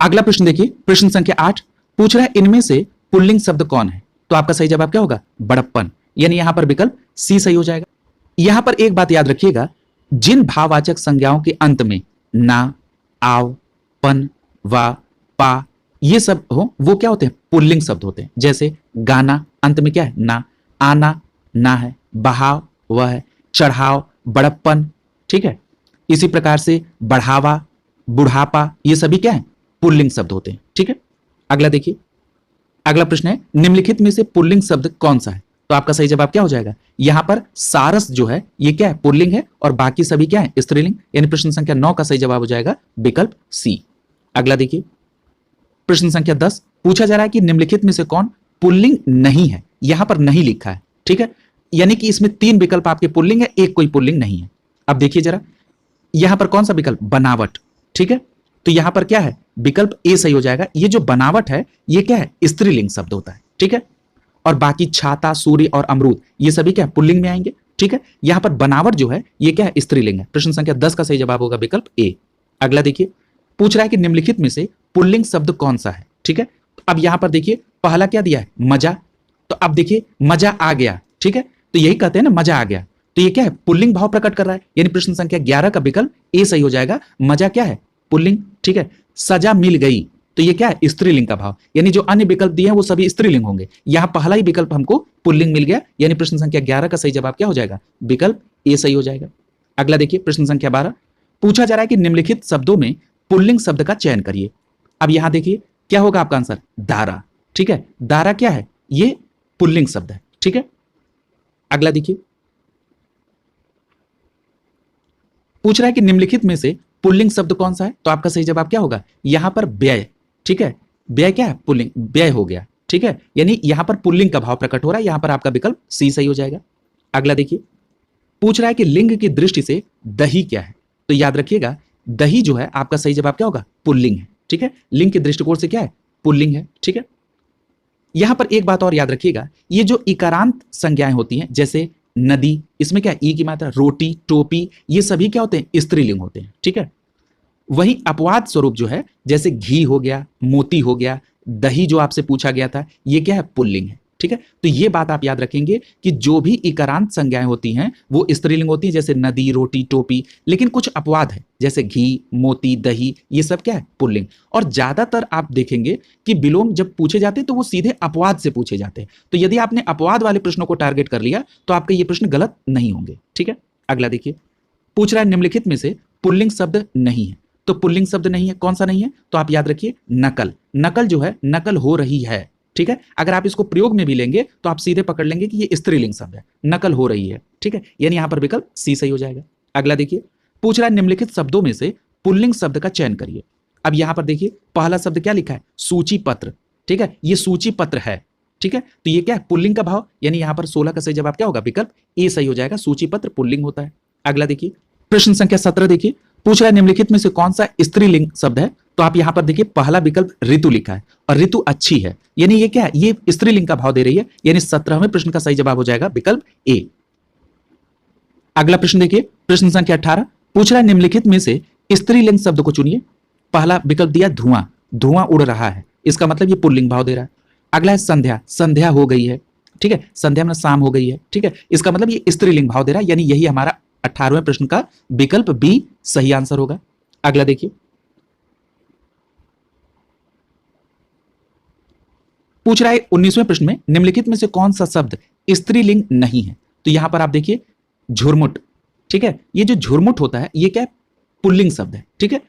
अगला प्रश्न देखिए, प्रश्न संख्या 8 पूछ रहा है इनमें से पुल्लिंग शब्द कौन है? तो आपका सही जवाब क्या होगा? बड़प्पन, यानी यहां पर विकल्प सी सही हो जाएगा। यहां पर एक बात याद रखिएगा, जिन भाववाचक संज्ञाओं के अंत में ना, आव, पन, वा, पा, ये सब हो वो क्या होते हैं? पुल्लिंग शब्द होते हैं। जैसे गाना, अंत में क्या है? ना। आना, ना है। बहाव, वह है। चढ़ाव, बड़प्पन, ठीक है। इसी प्रकार से बढ़ावा, बुढ़ापा, ये सभी क्या है? पुल्लिंग शब्द होते हैं, ठीक है। अगला देखिए, अगला प्रश्न है निम्नलिखित में से पुल्लिंग शब्द कौन सा है? तो आपका सही जवाब क्या हो जाएगा? यहां पर सारस जो है ये क्या है? पुल्लिंग है और बाकी सभी क्या है? स्त्रीलिंग। यानी प्रश्न संख्या 9 का सही जवाब हो जाएगा विकल्प सी। अगला देखिए, प्रश्न संख्या 10 पूछा जा रहा है कि निम्नलिखित में से कौन पुल्लिंग नहीं है? यहां पर नहीं लिखा है, ठीक है। यानी कि इसमें 3 विकल्प आपके पुल्लिंग है, एक कोई पुल्लिंग नहीं है। अब देखिए जरा, यहां पर कौन सा विकल्प? बनावट, ठीक है। तो यहां पर क्या है? विकल्प ए सही हो जाएगा। ये जो बनावट है ये क्या है? स्त्रीलिंग शब्द होता है, ठीक है। और बाकी छाता, सूर्य और अमरूद ये सभी क्या है? पुल्लिंग में आएंगे, ठीक है। यहां पर बनावट जो है ये क्या है? स्त्रीलिंग है। प्रश्न संख्या 10 का सही जवाब होगा विकल्प ए। अगला देखिए, पूछ रहा है कि निम्नलिखित में से पुल्लिंग शब्द कौन सा है, ठीक है। अब यहां पर देखिए पहला क्या दिया है? मजा। तो अब देखिए मजा आ गया, ठीक है। तो यही कहते हैं ना, मजा आ गया। तो ये क्या है? पुल्लिंग भाव प्रकट कर रहा है। यानी प्रश्न संख्या 11 का विकल्प ए सही हो जाएगा। मजा क्या है? पुल्लिंग, ठीक है। सजा मिल गई, तो ये क्या है? स्त्रीलिंग का भाव। यानी जो अन्य विकल्प दिए हैं वो सभी स्त्रीलिंग होंगे। यहां पहला ही विकल्प हमको पुल्लिंग मिल गया। यानी प्रश्न संख्या 11 का सही जवाब क्या हो जाएगा? विकल्प ए सही हो जाएगा। अगला देखिए, प्रश्न संख्या 12 पूछा जा रहा है कि निम्नलिखित शब्दों में पुल्लिंग शब्द का चयन करिए। अब यहां देखिए क्या होगा आपका आंसर? दारा, ठीक है। दारा क्या है? ये पुल्लिंग शब्द है, ठीक है। अगला देखिए, पूछ रहा है कि निम्नलिखित में से पुल्लिंग शब्द कौन सा है? तो आपका सही जवाब क्या होगा? यहां पर व्यय, ठीक है। व्यय क्या है? पुल्लिंग, व्यय हो गया, ठीक है। यानी यहां पर पुल्लिंग का भाव प्रकट हो रहा है। यहां पर आपका विकल्प सी सही हो जाएगा। अगला देखिए, पूछ रहा है कि लिंग की दृष्टि से दही क्या है? तो याद रखिएगा दही जो है आपका सही जवाब क्या होगा? पुल्लिंग है, ठीक है। लिंग के दृष्टिकोण से क्या है? पुल्लिंग है, ठीक है। यहां पर एक बात और याद रखिएगा, ये जो इकारांत संज्ञाएं होती हैं जैसे नदी, इसमें क्या है? ई की मात्रा, रोटी, टोपी, ये सभी क्या होते हैं? स्त्रीलिंग होते हैं, ठीक है। वही अपवाद स्वरूप जो है जैसे घी हो गया, मोती हो गया, दही जो आपसे पूछा गया था, ये क्या है? पुल्लिंग है, ठीक है। तो ये बात आप याद रखेंगे कि जो भी इकारांत संज्ञाएं होती हैं वो स्त्रीलिंग होती हैं, जैसे नदी, रोटी, टोपी। लेकिन कुछ अपवाद है जैसे घी, मोती, दही, ये सब क्या है? पुल्लिंग। और ज्यादातर आप देखेंगे कि विलोम जब पूछे जाते हैं तो वो सीधे अपवाद से पूछे जाते हैं। तो यदि आपने अपवाद वाले प्रश्नों को टारगेट कर लिया तो आपके ये प्रश्न गलत नहीं होंगे, ठीक है। अगला देखिए, पूछ रहा है निम्नलिखित में से पुल्लिंग शब्द नहीं है। तो पुल्लिंग शब्द नहीं है, कौन सा नहीं है? तो आप याद रखिए नकल। नकल जो है, नकल हो रही है, ठीक है। अगर आप इसको प्रयोग में भी लेंगे तो आप सीधे पकड़ लेंगे कि ये स्त्रीलिंग शब्द है, नकल हो रही है, ठीक है। यानी यहां पर विकल्प सी सही हो जाएगा। अगला देखिए, पूछ रहा है निम्नलिखित शब्दों में से पुल्लिंग शब्द का चयन करिए। अब यहां पर देखिए पहला शब्द क्या लिखा है? सूची पत्र, ठीक है। ये सूची पत्र है, ठीक है। तो ये क्या है? पुल्लिंग का भाव। यानी यहां पर 16 का सही जवाब क्या होगा? विकल्प ए सही हो जाएगा। सूची पत्र पुल्लिंग होता है। अगला देखिए, प्रश्न संख्या 17 देखिए, पूछ रहा है निम्नलिखित में से कौन सा स्त्रीलिंग शब्द है? तो आप यहां पर देखिए पहला विकल्प ऋतु लिखा है और ऋतु अच्छी है, यानी ये क्या है? ये स्त्रीलिंग का भाव दे रही है। यानी 17वें प्रश्न का सही जवाब हो जाएगा विकल्प ए। अगला प्रश्न देखिए, प्रश्न संख्या 18 पूछ रहा है निम्नलिखित में से स्त्रीलिंग शब्द को चुनिए। पहला विकल्प दिया धुआं, धुआं उड़ रहा है, इसका मतलब ये पुल्लिंग भाव दे रहा है। अगला है संध्या, संध्या हो गई है, ठीक है। संध्या में शाम हो गई है, ठीक है। इसका मतलब ये स्त्रीलिंग भाव दे रहा है। यानी यही हमारा 18वें प्रश्न का विकल्प बी सही आंसर होगा। अगला देखिए, पूछ रहा है 19वें प्रश्न में निम्नलिखित में से कौन सा शब्द स्त्रीलिंग नहीं है? तो यहां पर आप देखिए झुरमुट, ठीक है। ये जो झुरमुट होता है ये क्या है? पुल्लिंग शब्द है, ठीक है।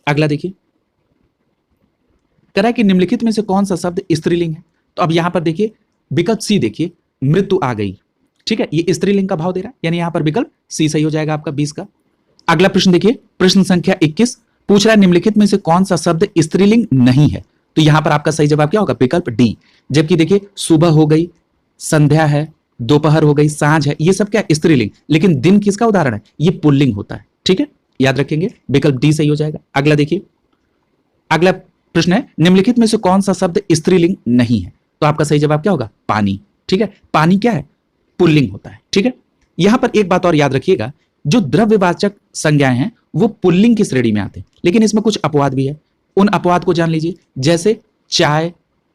अगला देखिए, कह रहा है कि निम्नलिखित में से कौन सा शब्द स्त्रीलिंग है? तो अब यहां पर देखिए विकल्प सी देखिए, मृत्यु आ गई, ठीक है। ये स्त्रीलिंग का भाव दे रहा है। यानी यहां पर विकल्प सी सही हो जाएगा आपका 20 का। अगला प्रश्न देखिए, प्रश्न संख्या 21 पूछ रहा है निम्नलिखित में से कौन सा शब्द स्त्रीलिंग नहीं है? तो यहां पर आपका सही जवाब क्या होगा? विकल्प डी। जबकि देखिए सुबह हो गई, संध्या है, दोपहर हो गई, सांझ है, ये सब क्या? स्त्रीलिंग। लेकिन दिन किसका उदाहरण है? ये पुल्लिंग होता है, ठीक है। याद रखेंगे विकल्प डी सही हो जाएगा। अगला देखिए, अगला प्रश्न है निम्नलिखित में से कौन सा शब्द स्त्रीलिंग नहीं है? तो आपका सही जवाब क्या होगा? पानी, ठीक है। पानी क्या है? पुल्लिंग होता है, ठीक है। यहां पर एक बात और याद रखिएगा, जो द्रव्यवाचक संज्ञाएं हैं वो पुल्लिंग की श्रेणी में आते हैं, लेकिन इसमें कुछ अपवाद भी है। उन अपवाद को जान लीजिए, जैसे चाय,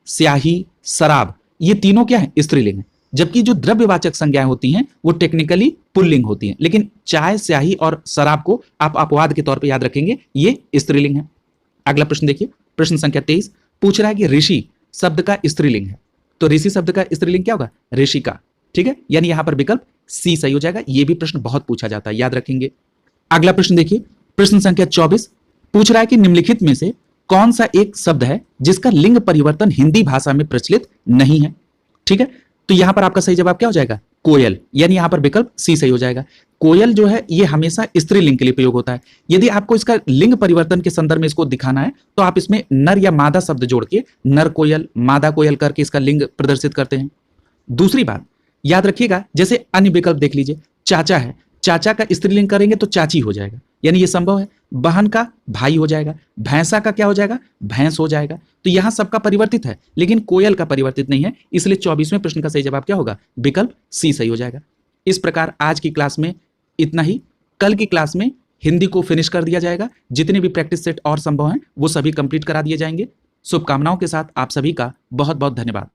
स्याही, शराब, ये तीनों क्या है? स्त्रीलिंग है। जबकि जो द्रव्यवाचक संज्ञाएं होती हैं वो टेक्निकली पुल्लिंग होती हैं, लेकिन चाय, स्याही और शराब को आप अपवाद के तौर पे याद रखेंगे, ये स्त्रीलिंग है। अगला प्रश्न देखिए, प्रश्न संख्या 23 पूछ रहा है कि ऋषि शब्द का स्त्रीलिंग है, तो ऋषि शब्द का स्त्रीलिंग क्या होगा? ऋषिका। ठीक है, यानी यहां पर विकल्प सी सही हो जाएगा। यह भी प्रश्न बहुत पूछा जाता है, याद रखेंगे। अगला प्रश्न देखिए, प्रश्न संख्या 24 पूछ रहा है कि निम्नलिखित में से कौन सा एक शब्द है जिसका लिंग परिवर्तन हिंदी भाषा में प्रचलित नहीं है? ठीक है, तो यहां पर आपका सही जवाब क्या हो जाएगा? कोयल, यानी यहां पर विकल्प सी सही हो जाएगा। कोयल जो है ये हमेशा स्त्रीलिंग के लिए प्रयोग होता है। यदि आपको इसका लिंग परिवर्तन के संदर्भ में इसको दिखाना है तो आप इसमें नर या मादा शब्द जोड़ के नर कोयल, मादा कोयल करके इसका लिंग प्रदर्शित करते हैं। दूसरी बात याद रखिएगा, जैसे अन्य विकल्प देख लीजिए, चाचा है, चाचा का स्त्रीलिंग करेंगे तो चाची हो जाएगा, यानी ये संभव है। बहन का भाई हो जाएगा, भैंसा का क्या हो जाएगा? भैंस हो जाएगा। तो यहां सबका परिवर्तित है, लेकिन कोयल का परिवर्तित नहीं है, इसलिए 24वें प्रश्न का सही जवाब क्या होगा? विकल्प सी सही हो जाएगा। इस प्रकार आज की क्लास में इतना ही। कल की क्लास में हिंदी को फिनिश कर दिया जाएगा। जितने भी प्रैक्टिस सेट और संभव हैं वो सभी कंप्लीट करा दिए जाएंगे। शुभकामनाओं के साथ आप सभी का बहुत बहुत धन्यवाद।